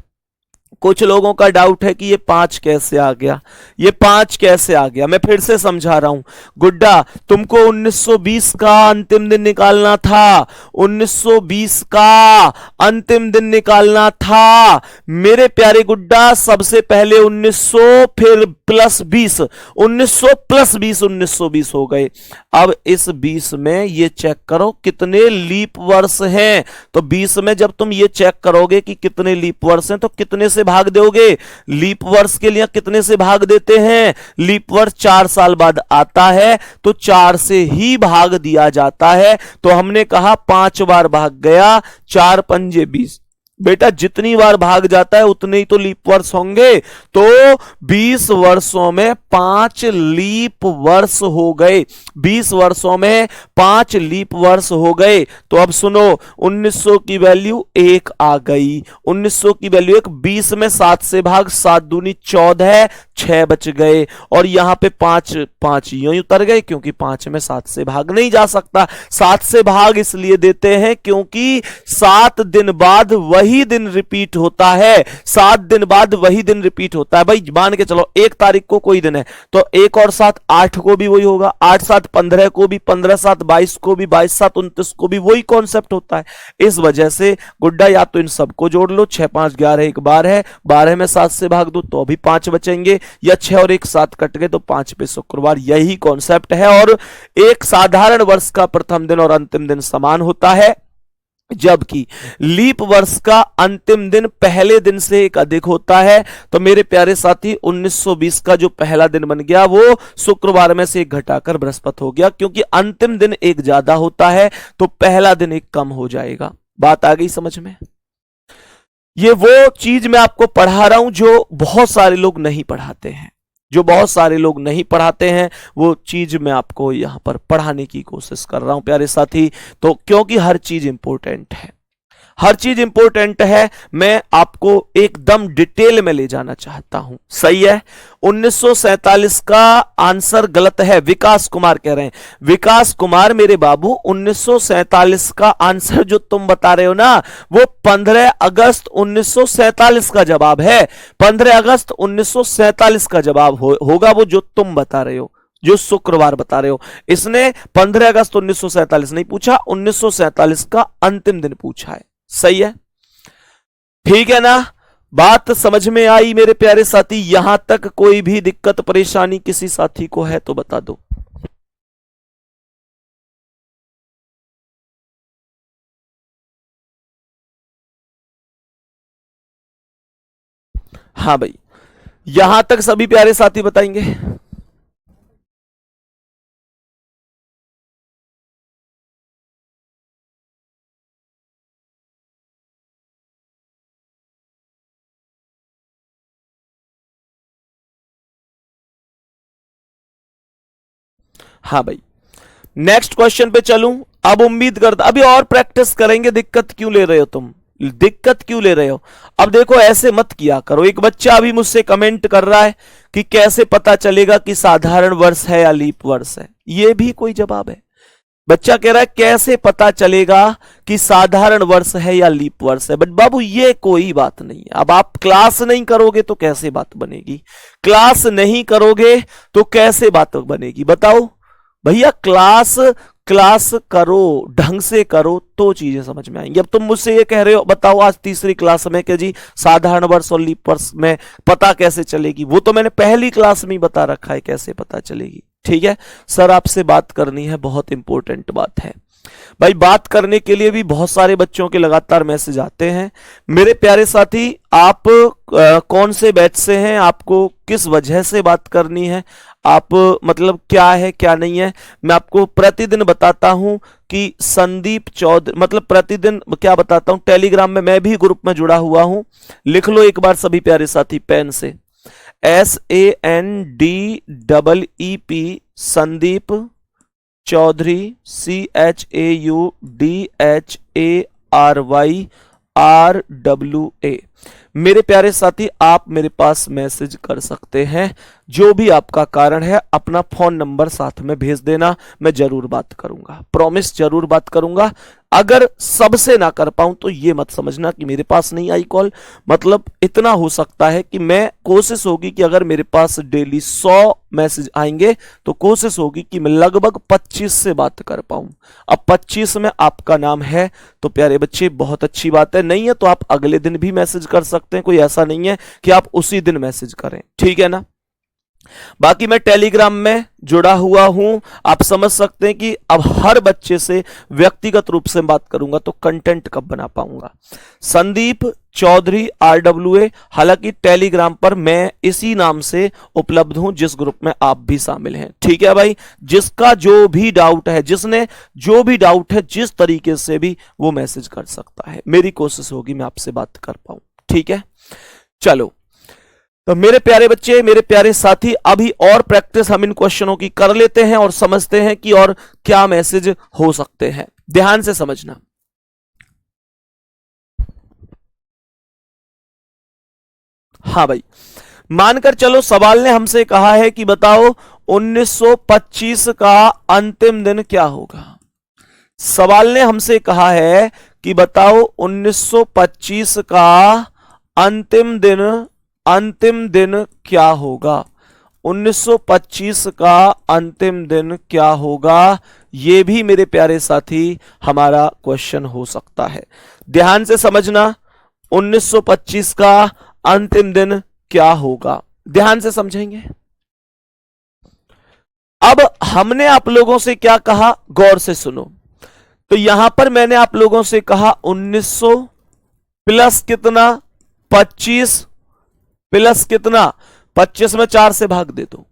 कुछ लोगों का डाउट है कि ये 5 कैसे आ गया, ये 5 कैसे आ गया। मैं फिर से समझा रहा हूं गुड्डा, तुमको 1920 का अंतिम दिन निकालना था, 1920 का अंतिम दिन निकालना था। मेरे प्यारे गुड्डा, सबसे पहले 1900 फिर प्लस 20, 1900 प्लस 20 1920 हो गए। अब इस 20 में ये चेक करो कितने लीप वर्ष हैं। तो 20 में जब तुम ये चेक करोगे कि कितने लीप वर्ष हैं तो कितने से भाग दोगे? लीप वर्ष के लिए कितने से भाग देते हैं? लीप वर्ष 4 साल बाद आता है तो 4 से ही भाग दिया जाता है। तो हमने कहा 5 बार भाग गया, 4 पंजे 20, बेटा जितनी बार भाग जाता है उतने ही तो लीप वर्ष होंगे। तो 20 वर्षों में 5 लीप वर्ष हो गए, 20 वर्षों में 5 लीप वर्ष हो गए। तो अब सुनो, 1900 की वैल्यू 1 आ गई, 1900 की वैल्यू 1, 20 में 7 से भाग, 7 दूनी 14, 6 बच गए। और यहां पे 5 यूं ही उतर गए, क्योंकि 5 में 7 से भाग नहीं जा सकता। 7 से भाग इसलिए देते हैं क्योंकि 7 दिन बाद वही दिन रिपीट होता है, 7 दिन बाद वही दिन रिपीट होता है। भाई मान के चलो 1 तारीख को कोई दिन है, तो 1 और 7 8 को भी वही होगा, 8 7 15 को भी, 15 7 22 को भी, 22 7 29 को भी वही कॉन्सेप्ट होता है। इस वजह से गुड्डा या तो इन सबको जोड़ लो, 6 5 11 1 12 है, 12 में 7 से भाग दो तो अभी 5 बचेंगे, या 6 और 1 7 कट गए तो 5 पे शुक्रवार। यही कॉन्सेप्ट है। और एक साधारण वर्ष का प्रथम दिन और अंतिम दिन समान होता है, जबकि लीप वर्ष का अंतिम दिन पहले दिन से एक अधिक होता है। तो मेरे प्यारे साथी 1920 का जो पहला दिन बन गया वो शुक्रवार में से एक घटाकर बृहस्पति हो गया, क्योंकि अंतिम दिन एक ज्यादा होता है तो पहला दिन एक कम हो जाएगा। बात आ गई समझ में? ये वो चीज मैं आपको पढ़ा रहा हूं जो बहुत सारे लोग नहीं पढ़ाते हैं, जो बहुत सारे लोग नहीं पढ़ाते हैं, वो चीज मैं आपको यहां पर पढ़ाने की कोशिश कर रहा हूं प्यारे साथी। तो क्योंकि हर चीज इंपॉर्टेंट है, हर चीज इंपॉर्टेंट है, मैं आपको एकदम डिटेल में ले जाना चाहता हूं। सही है? 1947 का आंसर गलत है, विकास कुमार कह रहे हैं। विकास कुमार मेरे बाबू, 1947 का आंसर जो तुम बता रहे हो ना, वो 15 अगस्त 1947 का जवाब है। 15 अगस्त 1947 का जवाब होगा वो जो तुम बता रहे हो, जो शुक्रवार बता रहे हो। इसने 15 अगस्त 1947 नहीं पूछा, 1947 का अंतिम दिन पूछा है। सही है? ठीक है ना? बात समझ में आई मेरे प्यारे साथी? यहां तक कोई भी दिक्कत परेशानी किसी साथी को है तो बता दो। हाँ भाई, यहां तक सभी प्यारे साथी बताएंगे? हाँ भाई, नेक्स्ट क्वेश्चन पे चलूं। अब उम्मीद करता, अभी और प्रैक्टिस करेंगे। दिक्कत क्यों ले रहे हो तुम? दिक्कत क्यों ले रहे हो? अब देखो, ऐसे मत किया करो। एक बच्चा अभी मुझसे कमेंट कर रहा है कि कैसे पता चलेगा कि साधारण वर्ष है या लीप वर्ष है। ये भी कोई जवाब है? बच्चा कह रहा है कैसे पता चलेगा कि साधारण वर्ष है या लीप वर्ष है। बट बाबू ये कोई बात नहीं है। अब आप क्लास नहीं करोगे तो कैसे बात बनेगी? क्लास नहीं करोगे तो कैसे बात बनेगी? बताओ भैया, क्लास करो, ढंग से करो तो चीजें समझ में आएंगी। अब तुम मुझसे ये कह रहे हो, बताओ आज तीसरी क्लास में कि जी साधारण वर्ष और लीप वर्ष में पता कैसे चलेगी? वो तो मैंने पहली क्लास में ही बता रखा है कैसे पता चलेगी। ठीक है सर, आपसे बात करनी है, बहुत इंपॉर्टेंट बात है भाई। बात करने के लिए भी बहुत सारे बच्चों के लगातार मैसेज आते हैं। मेरे प्यारे साथी, आप कौन से बैच से हैं, आपको किस वजह से बात करनी है, आप मतलब क्या है क्या नहीं है, मैं आपको प्रतिदिन बताता हूं कि संदीप चौधरी, मतलब प्रतिदिन क्या बताता हूं, टेलीग्राम में मैं भी ग्रुप में जुड़ा हुआ हूं। लिख लो एक बार सभी प्यारे साथी पेन से, SANDEEP संदीप चौधरी, CHAUDHARYRWA। मेरे प्यारे साथी, आप मेरे पास मैसेज कर सकते हैं, जो भी आपका कारण है अपना फोन नंबर साथ में भेज देना, मैं जरूर बात करूंगा, प्रॉमिस जरूर बात करूंगा। अगर सबसे ना कर पाऊं तो ये मत समझना कि मेरे पास नहीं आई कॉल, मतलब इतना हो सकता है कि मैं, कोशिश होगी कि अगर मेरे पास डेली 100 मैसेज आएंगे तो कोशिश होगी कि मैं लगभग 25 से बात कर पाऊं। अब 25 में आपका नाम है तो प्यारे बच्चे बहुत अच्छी बात है, नहीं है तो आप अगले दिन भी मैसेज कर सकते हैं, कोई ऐसा नहीं है कि आप उसी दिन मैसेज करें। ठीक है ना? बाकी मैं टेलीग्राम में जुड़ा हुआ हूं, आप समझ सकते हैं कि अब हर बच्चे से व्यक्तिगत रूप से बात करूंगा तो कंटेंट कब बना पाऊंगा। संदीप चौधरी RWA, हालांकि टेलीग्राम पर मैं इसी नाम से उपलब्ध हूं जिस ग्रुप में आप भी शामिल हैं। ठीक है भाई, जिसका जो भी डाउट है, जिसने जो भी डाउट है, जिस तरीके से भी वो मैसेज कर सकता है, मेरी कोशिश होगी मैं आपसे बात कर पाऊं। ठीक है, चलो तो मेरे प्यारे बच्चे, मेरे प्यारे साथी, अभी और प्रैक्टिस हम इन क्वेश्चनों की कर लेते हैं और समझते हैं कि और क्या मैसेज हो सकते हैं। ध्यान से समझना। हाँ भाई, मानकर चलो सवाल ने हमसे कहा है कि बताओ 1925 का अंतिम दिन क्या होगा। सवाल ने हमसे कहा है कि बताओ 1925 का अंतिम दिन, अंतिम दिन क्या होगा। 1925 का अंतिम दिन क्या होगा, यह भी मेरे प्यारे साथी हमारा क्वेश्चन हो सकता है। ध्यान से समझना, 1925 का अंतिम दिन क्या होगा, ध्यान से समझेंगे। अब हमने आप लोगों से क्या कहा, गौर से सुनो। तो यहां पर मैंने आप लोगों से कहा 1900 प्लस कितना, 25 प्लस कितना, 25 में 4 से भाग दे दो,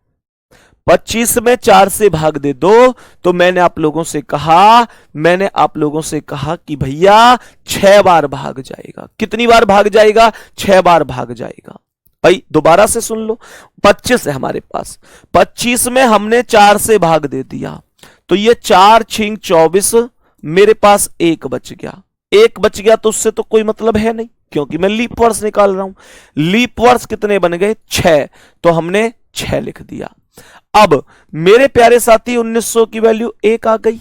25 में 4 से भाग दे दो। तो मैंने आप लोगों से कहा, मैंने आप लोगों से कहा कि भैया 6 बार भाग जाएगा। कितनी बार भाग जाएगा, 6 बार भाग जाएगा। भाई दोबारा से सुन लो, 25 है हमारे पास, 25 में हमने 4 से भाग दे दिया, तो ये 4 छिंग 24, मेरे पास एक बच गया। एक बच गया तो उससे तो कोई मतलब है नहीं, क्योंकि मैं लीप वर्ष निकाल रहा हूं। लीप वर्ष कितने बन गए, 6, तो हमने 6 लिख दिया। अब मेरे प्यारे साथी 1900 की वैल्यू 1 आ गई,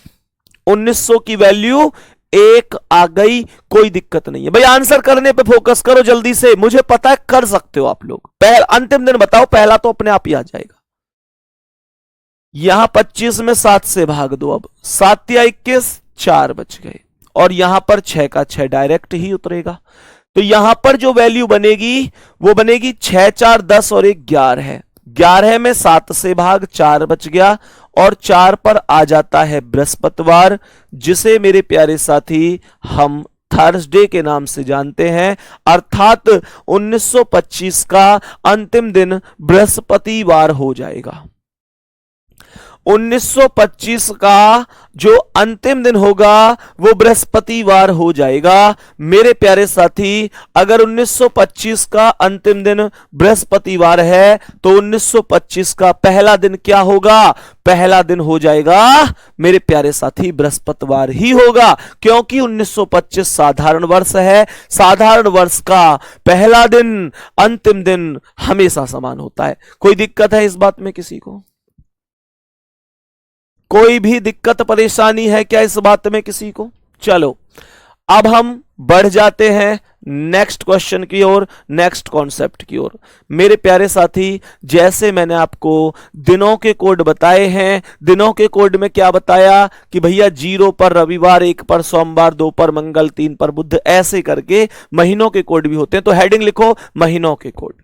1900 की वैल्यू 1 आ गई, कोई दिक्कत नहीं है भाई। आंसर करने पे फोकस करो जल्दी से, मुझे पता है कर सकते हो आप लोग। अंतिम दिन बताओ, पहला तो अपने आप ही आ जाएगा। यहां 25 में 7 से भाग दो, अब 7 या 21, 4 बच गए, और यहां पर 6 का 6 डायरेक्ट ही उतरेगा। तो यहां पर जो वैल्यू बनेगी वो बनेगी 6 4 10 और 1 11 है। 11 में 7 से भाग, 4 बच गया, और 4 पर आ जाता है बृहस्पतिवार, जिसे मेरे प्यारे साथी हम थर्सडे के नाम से जानते हैं। अर्थात 1925 का अंतिम दिन बृहस्पतिवार हो जाएगा। 1925 का जो अंतिम दिन होगा वो बृहस्पतिवार हो जाएगा। मेरे प्यारे साथी, अगर 1925 का अंतिम दिन बृहस्पतिवार है तो 1925 का पहला दिन क्या होगा, पहला दिन हो जाएगा मेरे प्यारे साथी बृहस्पतिवार ही होगा, क्योंकि 1925 साधारण वर्ष है। साधारण वर्ष का पहला दिन, अंतिम दिन हमेशा समान होता है। कोई दिक्कत है इस बात में किसी को, कोई भी दिक्कत परेशानी है क्या इस बात में किसी को। चलो अब हम बढ़ जाते हैं नेक्स्ट क्वेश्चन की ओर, नेक्स्ट कॉन्सेप्ट की ओर। मेरे प्यारे साथी, जैसे मैंने आपको दिनों के कोड बताए हैं, दिनों के कोड में क्या बताया कि भैया 0 पर रविवार, 1 पर सोमवार, 2 पर मंगल, 3 पर बुध, ऐसे करके महीनों के कोड भी होते हैं। तो हेडिंग लिखो महीनों के कोड।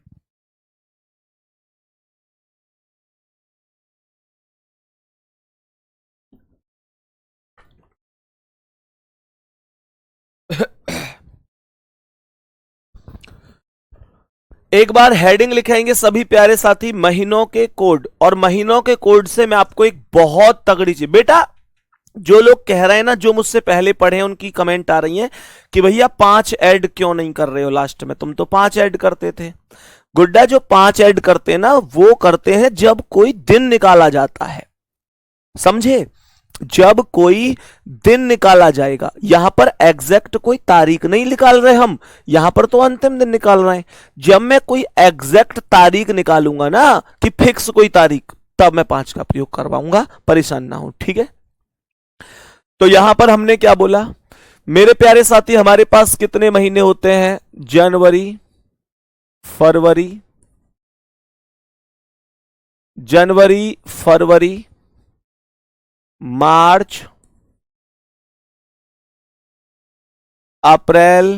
एक बार हेडिंग लिखेंगे सभी प्यारे साथी, महीनों के कोड। और महीनों के कोड से मैं आपको एक बहुत तगड़ी चीज, बेटा जो लोग कह रहे हैं ना, जो मुझसे पहले पढ़े हैं, उनकी कमेंट आ रही है कि भैया 5 ऐड क्यों नहीं कर रहे हो लास्ट में, तुम तो 5 ऐड करते थे। गुड्डा, जो 5 ऐड करते हैं ना, वो करते हैं जब कोई दिन निकाला जाता है, समझे, जब कोई दिन निकाला जाएगा। यहां पर एग्जैक्ट कोई तारीख नहीं निकाल रहे हम, यहां पर तो अंतिम दिन निकाल रहे हैं। जब मैं कोई एग्जैक्ट तारीख निकालूंगा ना, कि फिक्स कोई तारीख, तब मैं 5 का प्रयोग करवाऊंगा, परेशान ना हो, ठीक है। तो यहां पर हमने क्या बोला मेरे प्यारे साथी, हमारे पास कितने महीने होते हैं, जनवरी, फरवरी, जनवरी, फरवरी, मार्च, अप्रैल,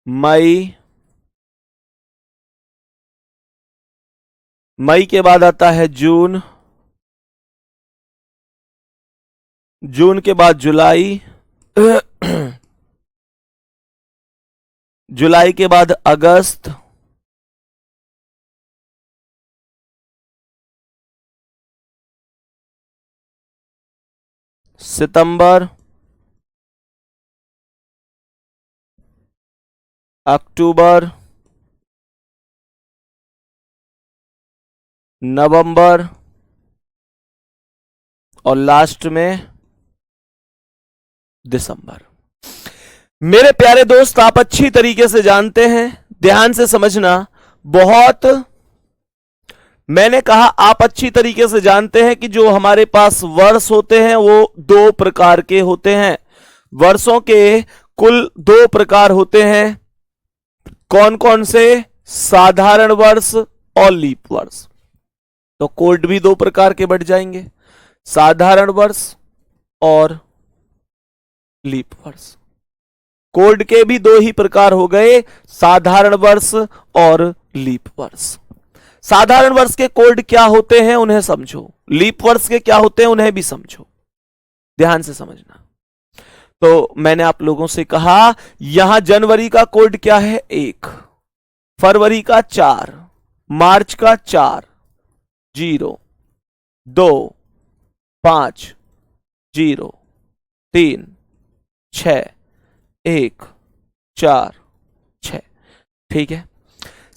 मई, मई के बाद आता है जून, जून के बाद जुलाई, जुलाई के बाद अगस्त, सितंबर, अक्टूबर, नवंबर और लास्ट में दिसंबर। मेरे प्यारे दोस्त, आप अच्छी तरीके से जानते हैं, ध्यान से समझना। बहुत मैंने कहा आप अच्छी तरीके से जानते हैं कि जो हमारे पास वर्ष होते हैं वो दो प्रकार के होते हैं। वर्षों के कुल दो प्रकार होते हैं। कौन कौन से? साधारण वर्ष और लीप वर्ष। तो कोड भी दो प्रकार के बढ़ जाएंगे, साधारण वर्ष और लीप वर्ष। कोड के भी दो ही प्रकार हो गए, साधारण वर्ष और लीप वर्ष। साधारण वर्ष के कोड क्या होते हैं उन्हें समझो, लीप वर्ष के क्या होते हैं उन्हें भी समझो, ध्यान से समझना। तो मैंने आप लोगों से कहा यहां जनवरी का कोड क्या है? 1, फरवरी का 4, मार्च का 4, 0, 2, 5, 0, 3, 6, 1, 4, 6। ठीक है,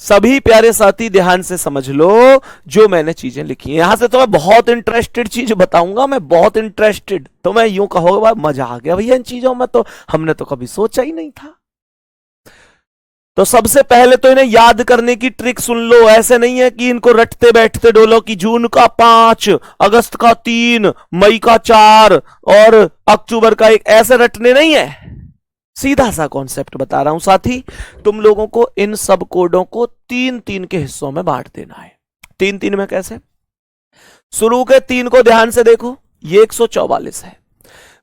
सभी प्यारे साथी ध्यान से समझ लो जो मैंने चीजें लिखी हैं। यहां से तो मैं बहुत इंटरेस्टेड चीज बताऊंगा, मैं बहुत इंटरेस्टेड। तो मैं यूं कहोगे मजा आ गया भैया इन चीजों में, तो हमने तो कभी सोचा ही नहीं था। तो सबसे पहले तो इन्हें याद करने की ट्रिक सुन लो। ऐसे नहीं है कि इनको रटते बैठते डोलो कि जून का 5, अगस्त का 3, मई का 4 और अक्टूबर का 1, ऐसे रटने नहीं है। सीधा सा कॉन्सेप्ट बता रहा हूं साथी, तुम लोगों को इन सब कोडों को 3-3 के हिस्सों में बांट देना है। 3-3 में कैसे? शुरू के 3 को ध्यान से देखो, ये 144 है।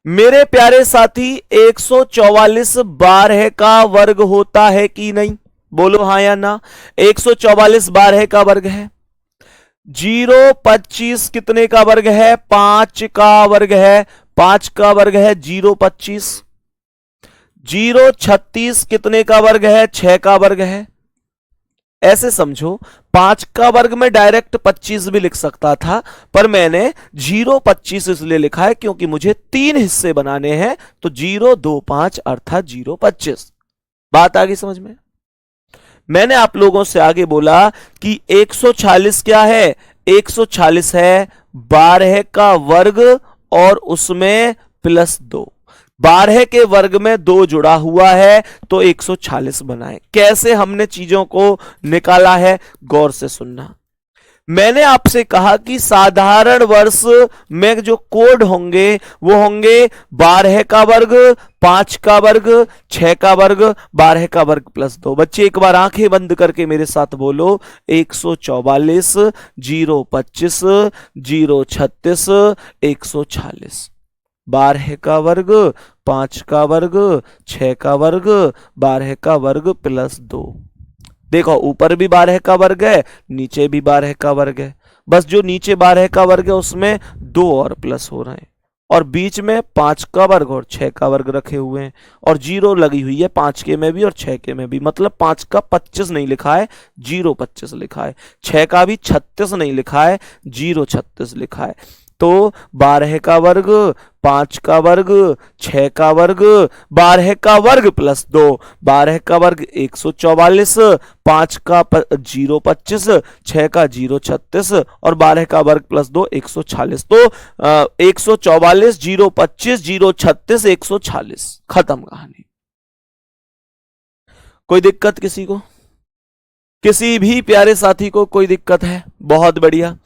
मेरे प्यारे साथी 144 12 का वर्ग होता है कि नहीं? बोलो हाँ या ना। 144 12 का वर्ग है। 0 25 कितने का वर्ग है? 5 का वर्ग है। 5 का वर्ग है 0 25। 0 36 कितने का वर्ग है? 6 का वर्ग है। ऐसे समझो, 5 का वर्ग में डायरेक्ट 25 भी लिख सकता था, पर मैंने 0 25 इसलिए लिखा है क्योंकि मुझे 3 हिस्से बनाने हैं। तो 0 2 5 अर्थात 0 25। बात आ गई समझ में? मैंने आप लोगों से आगे बोला कि 146 क्या है? 146 है 12 का वर्ग और उसमें +2। 12 के वर्ग में 2 जुड़ा हुआ है तो 146 बनाए। कैसे हमने चीजों को निकाला है, गौर से सुनना। मैंने आपसे कहा कि साधारण वर्ष में जो कोड होंगे वो होंगे 12 का वर्ग, 5 का वर्ग, 6 का वर्ग, 12 का वर्ग +2। बच्चे एक बार आंखें बंद करके मेरे साथ बोलो, 144 0 25 0 36 146। 12 का वर्ग, 5 का वर्ग, 6 का वर्ग, 12 का वर्ग +2। देखो ऊपर भी 12 का वर्ग है, नीचे भी 12 का वर्ग है। बस जो नीचे 12 का वर्ग है उसमें 2 और प्लस हो रहे हैं, और बीच में 5 का वर्ग और 6 का वर्ग रखे हुए हैं, और 0 लगी हुई है 5 के में भी और 6 के में भी। मतलब 5 का 25 नहीं लिखा है, 0 25 लिखा है। 6 का भी 36 नहीं लिखा है, 0 36 लिखा है। तो 12 का वर्ग, 5 का वर्ग, 6 का वर्ग, 12 का वर्ग +2, 12 का वर्ग 144, 5 का 0 25, 6 का 0 36 और 12 का वर्ग +2 146। तो 144 0 25 0 36 146। खत्म कहानी। कोई दिक्कत किसी को? किसी भी प्यारे साथी को कोई दिक्कत है? बहुत बढ़िया।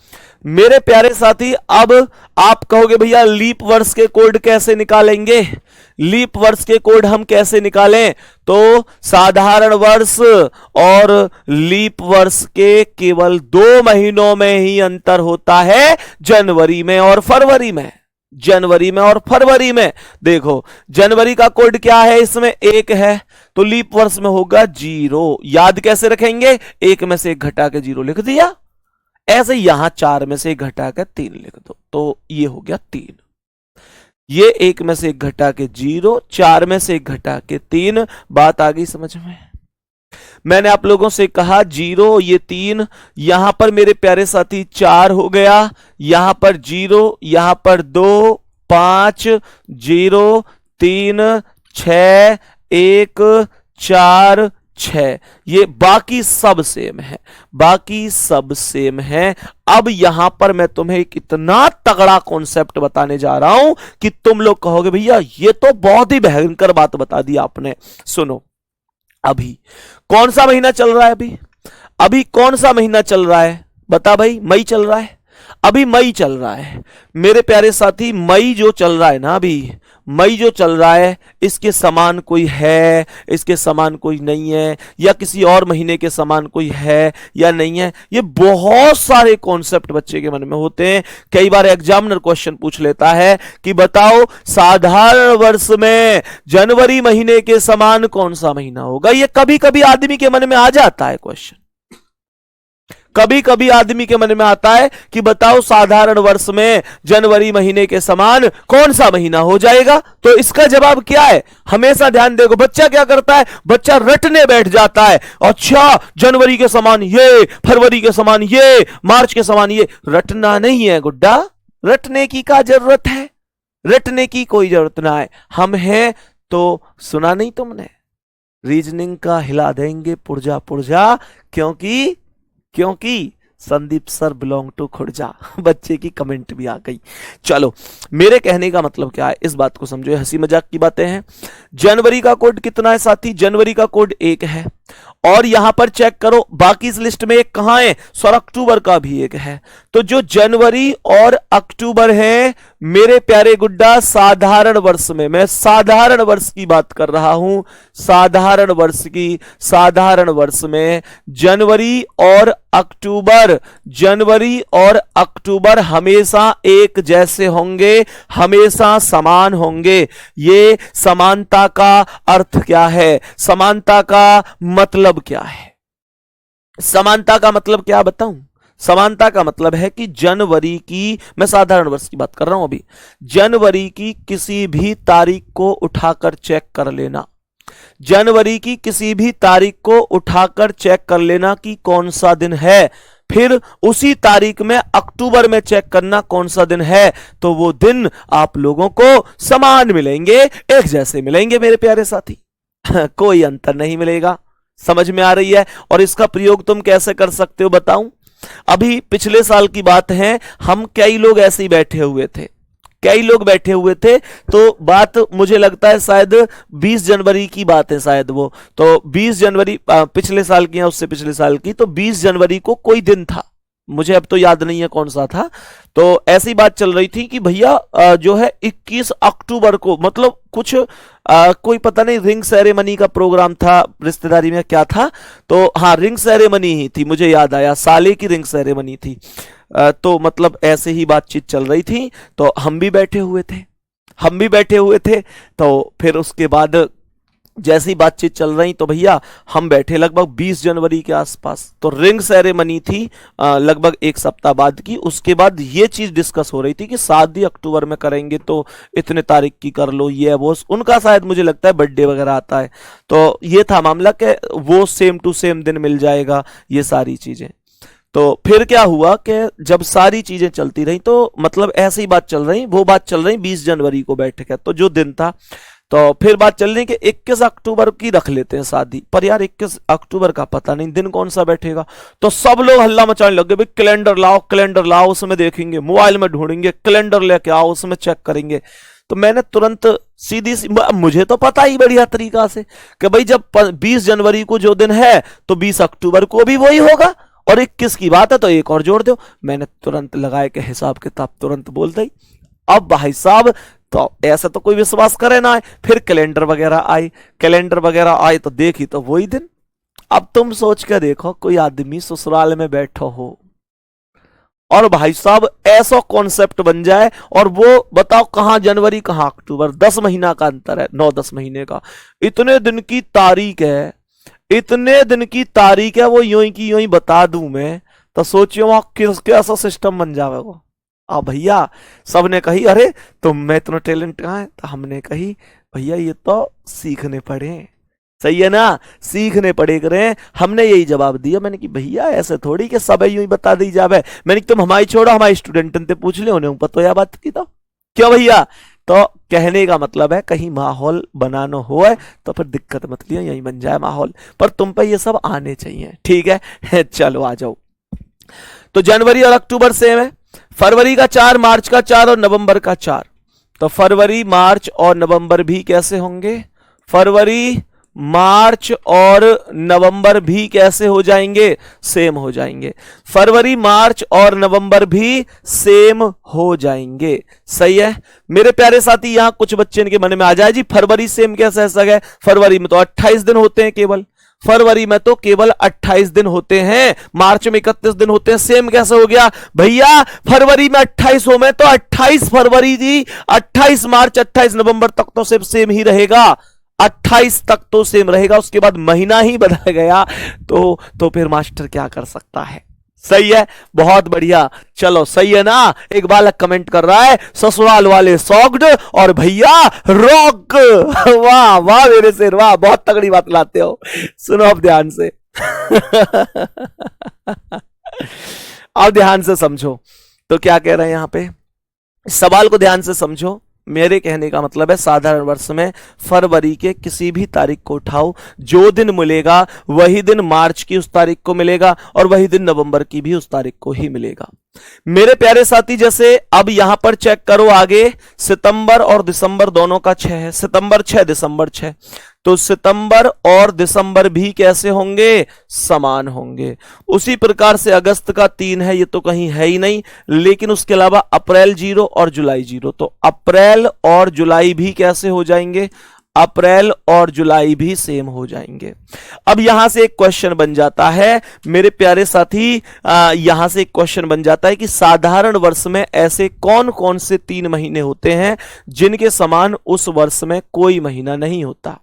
मेरे प्यारे साथी, अब आप कहोगे भैया लीप वर्ष के कोड कैसे निकालेंगे? लीप वर्ष के कोड हम कैसे निकालें? तो साधारण वर्ष और लीप वर्ष के केवल 2 महीनों में ही अंतर होता है, जनवरी में और फरवरी में। जनवरी में और फरवरी में। देखो जनवरी का कोड क्या है, इसमें 1 है, तो लीप वर्ष में होगा 0। याद कैसे रखेंगे? 1 में से 1 घटा के 0 लिख दिया। ऐसे यहां 4 में से एक घटा के 3 लिख दो, तो ये हो गया 3। ये 1 में से एक घटा के 0, 4 में से एक घटा के 3। बात आ गई समझ में? मैंने आप लोगों से कहा 0, ये 3, यहां पर मेरे प्यारे साथी 4 हो गया, यहां पर 0, यहां पर 2, 5, 0, 3, 6, 1, 4, 6। ये बाकी सब सेम है, बाकी सब सेम है। अब यहां पर मैं तुम्हें एक इतना तगड़ा कॉन्सेप्ट बताने जा रहा हूं कि तुम लोग कहोगे भैया ये तो बहुत ही भयंकर बात बता दी आपने। सुनो, अभी कौन सा महीना चल रहा है? अभी कौन सा महीना चल रहा है? बता भाई, मई चल रहा है। अभी मई चल रहा है मेरे प्यारे साथी। मई जो चल रहा है ना, अभी मई जो चल रहा है, इसके समान कोई है, इसके समान कोई नहीं है, या किसी और महीने के समान कोई है या नहीं है? ये बहुत सारे कॉन्सेप्ट बच्चे के मन में होते हैं। कई बार एग्जामिनर क्वेश्चन पूछ लेता है कि बताओ साधारण वर्ष में जनवरी महीने के समान कौन सा महीना होगा। ये कभी कभी आदमी के मन में आ जाता है क्वेश्चन, कभी कभी आदमी के मन में आता है कि बताओ साधारण वर्ष में जनवरी महीने के समान कौन सा महीना हो जाएगा। तो इसका जवाब क्या है? हमेशा ध्यान देखो, बच्चा क्या करता है? बच्चा रटने बैठ जाता है। अच्छा, जनवरी के समान ये, फरवरी के समान ये, मार्च के समान ये। रटना नहीं है गुड्डा, रटने की क्या जरूरत है? रटने की कोई जरूरत ना है। हम हैं तो सुना नहीं तुमने, रीजनिंग का हिला देंगे पुर्जा पुर्जा, क्योंकि Sandeep sir belong to Khurja. बच्चे की कमेंट भी आ गई। चलो, मेरे कहने का मतलब क्या है, इस बात को समझो, हंसी मजाक की बातें हैं। जनवरी का कोड कितना है साथी? जनवरी का कोड 1 है। और यहां पर चेक करो, बाकी इस लिस्ट में एक कहां है? सर अक्टूबर का भी 1 है। तो जो जनवरी और अक्टूबर है मेरे प्यारे गुड्डा, साधारण वर्ष में, मैं साधारण वर्ष की बात कर रहा हूं, साधारण वर्ष की, साधारण वर्ष में जनवरी और अक्टूबर, जनवरी और अक्टूबर हमेशा एक जैसे होंगे, हमेशा समान होंगे। ये समानता का अर्थ क्या है? समानता का मतलब क्या है? समानता का मतलब क्या बताऊं? समानता का मतलब है कि जनवरी की, मैं साधारण वर्ष की बात कर रहा हूं अभी, जनवरी की किसी भी तारीख को उठाकर चेक कर लेना, जनवरी की किसी भी तारीख को उठाकर चेक कर लेना कि कौन सा दिन है। फिर उसी तारीख में अक्टूबर में चेक करना कौन सा दिन है, तो वो दिन आप लोगों को समान मिलेंगे, एक जैसे मिलेंगे मेरे प्यारे साथी। कोई अंतर नहीं मिलेगा। समझ में आ रही है? और इसका प्रयोग तुम कैसे कर सकते हो बताऊं? अभी पिछले साल की बात है, हम कई लोग ऐसे ही बैठे हुए थे, कई लोग बैठे हुए थे। तो बात मुझे लगता है शायद 20 जनवरी की बात है शायद वो, तो 20 जनवरी पिछले साल की या उससे पिछले साल की, तो 20 जनवरी को कोई दिन था, मुझे अब तो याद नहीं है कौन सा था। तो ऐसी बात चल रही थी कि भैया जो है 21 अक्टूबर को, मतलब कुछ कोई पता नहीं रिंग सेरेमनी का प्रोग्राम था, रिश्तेदारी में क्या था, तो हाँ रिंग सेरेमनी ही थी, मुझे याद आया, साले की रिंग सेरेमनी थी। तो मतलब ऐसे ही बातचीत चल रही थी, तो हम भी बैठे हुए थे, तो फिर उसके बाद जैसी बातचीत चल रही, तो भैया हम बैठे लगभग 20 जनवरी के आसपास, तो रिंग सेरेमनी थी लगभग एक सप्ताह बाद की। उसके बाद ये चीज डिस्कस हो रही थी कि शादी अक्टूबर में करेंगे तो इतने तारीख की कर लो, ये वो, उनका शायद मुझे लगता है बर्थडे वगैरह आता है, तो ये था मामला कि वो सेम टू सेम दिन मिल जाएगा, ये सारी चीजें। तो फिर क्या हुआ कि जब सारी चीजें चलती रही, तो मतलब ऐसी ही बात चल रही, वो बात चल रही 20 जनवरी को बैठ के, तो जो दिन था, तो फिर बात चल रही कि 21 अक्टूबर की रख लेते हैं शादी, पर यार 21 अक्टूबर का पता नहीं दिन कौन सा बैठेगा। तो सब लोग हल्ला मचाने लगे, भाई कैलेंडर लाओ, कैलेंडर लाओ, उसमें देखेंगे, मोबाइल में ढूंढेंगे, कैलेंडर लेके आओ, उसमें चेक करेंगे। तो मैंने तुरंत सीधी मुझे तो पता ही बढ़िया तरीका से कि भाई जब 20 जनवरी को जो दिन है तो 20 अक्टूबर को भी वही होगा, और 21 की बात है तो एक और जोड़ दो। मैंने तुरंत लगाए के हिसाब किताब तुरंत बोल दी। अब भाई साहब तो ऐसा तो कोई विश्वास करे ना है। फिर कैलेंडर वगैरह आए तो देखी तो वही दिन। अब तुम सोच के देखो, कोई आदमी ससुराल में बैठो हो और भाई साहब ऐसा कॉन्सेप्ट बन जाए, और वो बताओ कहां जनवरी कहां अक्टूबर, 10 महीना का अंतर है, 9-10 महीने का, इतने दिन की तारीख है, इतने दिन की तारीख है, वो यूं ही की यूं ही बता दूं मैं, तो सोचियो वहां कैसा सिस्टम बन जावे वो। अब भैया सबने कही अरे तुम में इतना टैलेंट कहाँ है, तो हमने कही भैया ये तो सीखने पड़े। सही है ना, सीखने पड़े करें। हमने यही जवाब दिया, मैंने कि भैया ऐसे थोड़ी कि सब यूं ही बता दी जावे। मैंने कि तुम हमारी छोड़ो, हमारे स्टूडेंट से पूछ ले, उन्हें पता या बात की तो क्यों भैया। तो कहने का मतलब है कहीं माहौल बनाना हो है तो फिर दिक्कत मत लियो, यही बन जाए माहौल, पर तुम पे ये सब आने चाहिए, ठीक है। चलो आ जाओ। तो जनवरी और अक्टूबर सेम है, फरवरी का 4, मार्च का 4 और नवंबर का 4। तो फरवरी, मार्च और नवंबर भी कैसे होंगे, फरवरी, मार्च और नवंबर भी कैसे हो जाएंगे, सेम हो जाएंगे। फरवरी, मार्च और नवंबर भी सेम हो जाएंगे। सही है मेरे प्यारे साथी। यहां कुछ बच्चे इनके मन में आ जाए जी फरवरी सेम कैसे ऐसा है, फरवरी में तो 28 दिन होते हैं केवल, फरवरी में तो केवल 28 दिन होते हैं, मार्च में 31 दिन होते हैं, सेम कैसे हो गया भैया। फरवरी में 28 हो में तो 28 फरवरी जी, 28 मार्च 28 नवंबर तक तो सिर्फ सेम ही रहेगा, 28 तक तो सेम रहेगा, उसके बाद महीना ही बदल गया तो फिर मास्टर क्या कर सकता है। सही है, बहुत बढ़िया। चलो सही है ना। एक बालक कमेंट कर रहा है ससुराल वाले सॉक्ड और भैया रॉक। वाह वाह मेरे शेर वाह, बहुत तगड़ी बात लाते हो। सुनो अब ध्यान से। अब ध्यान से समझो तो क्या कह रहे हैं यहां पे, सवाल को ध्यान से समझो। मेरे कहने का मतलब है साधारण वर्ष में फरवरी के किसी भी तारीख को उठाओ, जो दिन मिलेगा वही दिन मार्च की उस तारीख को मिलेगा और वही दिन नवंबर की भी उस तारीख को ही मिलेगा। मेरे प्यारे साथी जैसे अब यहां पर चेक करो आगे, सितंबर और दिसंबर दोनों का 6 है, सितंबर 6 दिसंबर 6, तो सितंबर और दिसंबर भी कैसे होंगे, समान होंगे। उसी प्रकार से अगस्त का 3 है, ये तो कहीं है ही नहीं, लेकिन उसके अलावा अप्रैल 0 और जुलाई 0, तो अप्रैल और जुलाई भी कैसे हो जाएंगे, अप्रैल और जुलाई भी सेम हो जाएंगे। अब यहां से एक क्वेश्चन बन जाता है मेरे प्यारे साथी, यहां से एक क्वेश्चन बन जाता है कि साधारण वर्ष में ऐसे कौन कौन से 3 महीने होते हैं जिनके समान उस वर्ष में कोई महीना नहीं होता।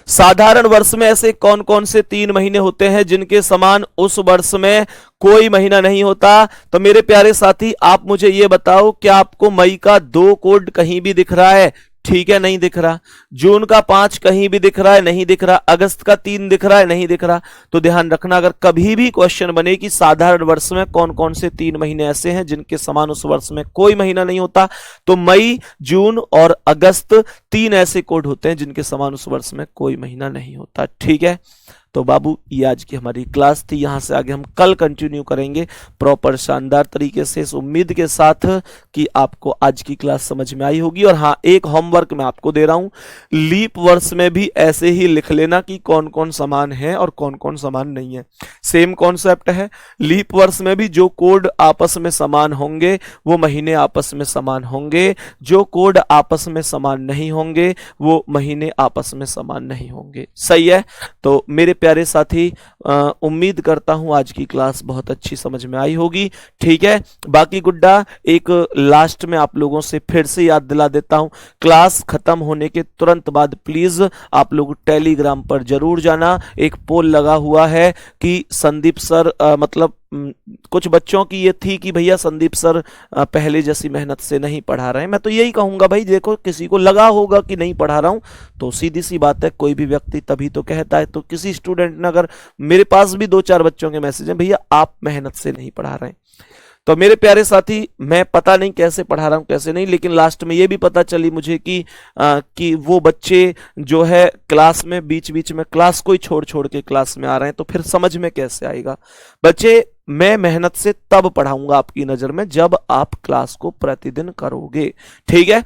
साधारण वर्ष में ऐसे कौन कौन से 3 महीने होते हैं जिनके समान उस वर्ष में कोई महीना नहीं होता। तो मेरे प्यारे साथी आप मुझे यह बताओ, क्या आपको मई का 2 कोड कहीं भी दिख रहा है, ठीक है नहीं दिख रहा, जून का 5 कहीं भी दिख रहा है, नहीं दिख रहा, अगस्त का 3 दिख रहा है, नहीं दिख रहा। तो ध्यान रखना अगर कभी भी क्वेश्चन बने कि साधारण वर्ष में कौन कौन से 3 महीने ऐसे हैं जिनके समान उस वर्ष में कोई महीना नहीं होता, तो मई, जून और अगस्त 3 ऐसे कोड होते हैं जिनके समान उस वर्ष में कोई महीना नहीं होता। ठीक है, तो बाबू ये आज की हमारी क्लास थी, यहां से आगे हम कल कंटिन्यू करेंगे प्रॉपर शानदार तरीके से, इस उम्मीद के साथ कि आपको आज की क्लास समझ में आई होगी। और हाँ, एक होमवर्क मैं आपको दे रहा हूं, लीप वर्ष में भी ऐसे ही लिख लेना कि कौन कौन समान है और कौन कौन समान नहीं है। सेम कॉन्सेप्ट है, लीप वर्ष में भी जो कोड आपस में समान होंगे वो महीने आपस में समान होंगे, जो कोड आपस में समान नहीं होंगे वो महीने आपस में समान नहीं होंगे। सही है, तो मेरे प्यारे साथी उम्मीद करता हूं आज की क्लास बहुत अच्छी समझ में आई होगी। ठीक है, बाकी गुड्डा एक लास्ट में आप लोगों से फिर से याद दिला देता हूं, क्लास खत्म होने के तुरंत बाद प्लीज आप लोग टेलीग्राम पर जरूर जाना। एक पोल लगा हुआ है कि संदीप सर मतलब कुछ बच्चों की ये थी कि भैया संदीप सर पहले जैसी मेहनत से नहीं पढ़ा रहे हैं। मैं तो यही कहूंगा भाई, देखो किसी को लगा होगा कि नहीं पढ़ा रहा हूं तो सीधी सी बात है, कोई भी व्यक्ति तभी तो कहता है। तो किसी स्टूडेंट ने, अगर मेरे पास भी 2-4 बच्चों के मैसेज हैं, भैया आप मेहनत से नहीं पढ़ा रहे हैं, तो मेरे प्यारे साथी मैं पता नहीं कैसे पढ़ा रहा हूं कैसे नहीं, लेकिन लास्ट में ये भी पता चली मुझे कि वो बच्चे जो है क्लास में बीच बीच में क्लास को ही छोड़ छोड़ के क्लास में आ रहे हैं, तो फिर समझ में कैसे आएगा। बच्चे मैं मेहनत से तब पढ़ाऊंगा आपकी नजर में जब आप क्लास को प्रतिदिन करोगे। ठीक है,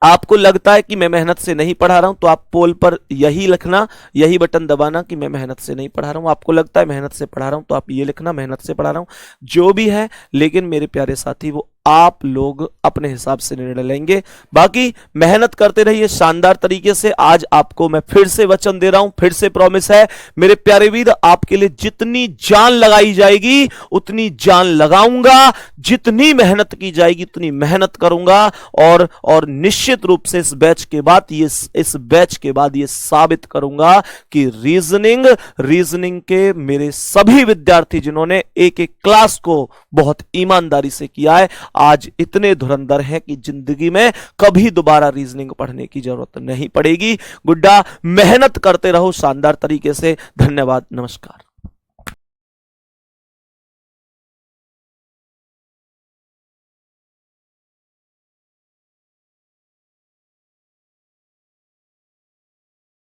आपको लगता है कि मैं मेहनत से नहीं पढ़ा रहा हूं तो आप पोल पर यही लिखना, यही बटन दबाना कि मैं मेहनत से नहीं पढ़ा रहा हूं। आपको लगता है मेहनत से पढ़ा रहा हूं तो आप ये लिखना मेहनत से पढ़ा रहा हूं। जो भी है, लेकिन मेरे प्यारे साथी वो आप लोग अपने हिसाब से निर्णय लेंगे। बाकी मेहनत करते रहिए शानदार तरीके से। आज आपको मैं फिर से वचन दे रहा हूं, फिर से प्रॉमिस है मेरे प्यारे वीर, आपके लिए जितनी जान लगाई जाएगी उतनी जान लगाऊंगा, जितनी मेहनत की जाएगी उतनी मेहनत करूंगा। और निश्चित रूप से इस बैच के बाद ये साबित करूंगा कि रीजनिंग के मेरे सभी विद्यार्थी जिन्होंने एक एक क्लास को बहुत ईमानदारी से किया है, आज इतने धुरंधर हैं कि जिंदगी में कभी दोबारा रीजनिंग पढ़ने की जरूरत नहीं पड़ेगी। गुड्डा, मेहनत करते रहो शानदार तरीके से। धन्यवाद, नमस्कार।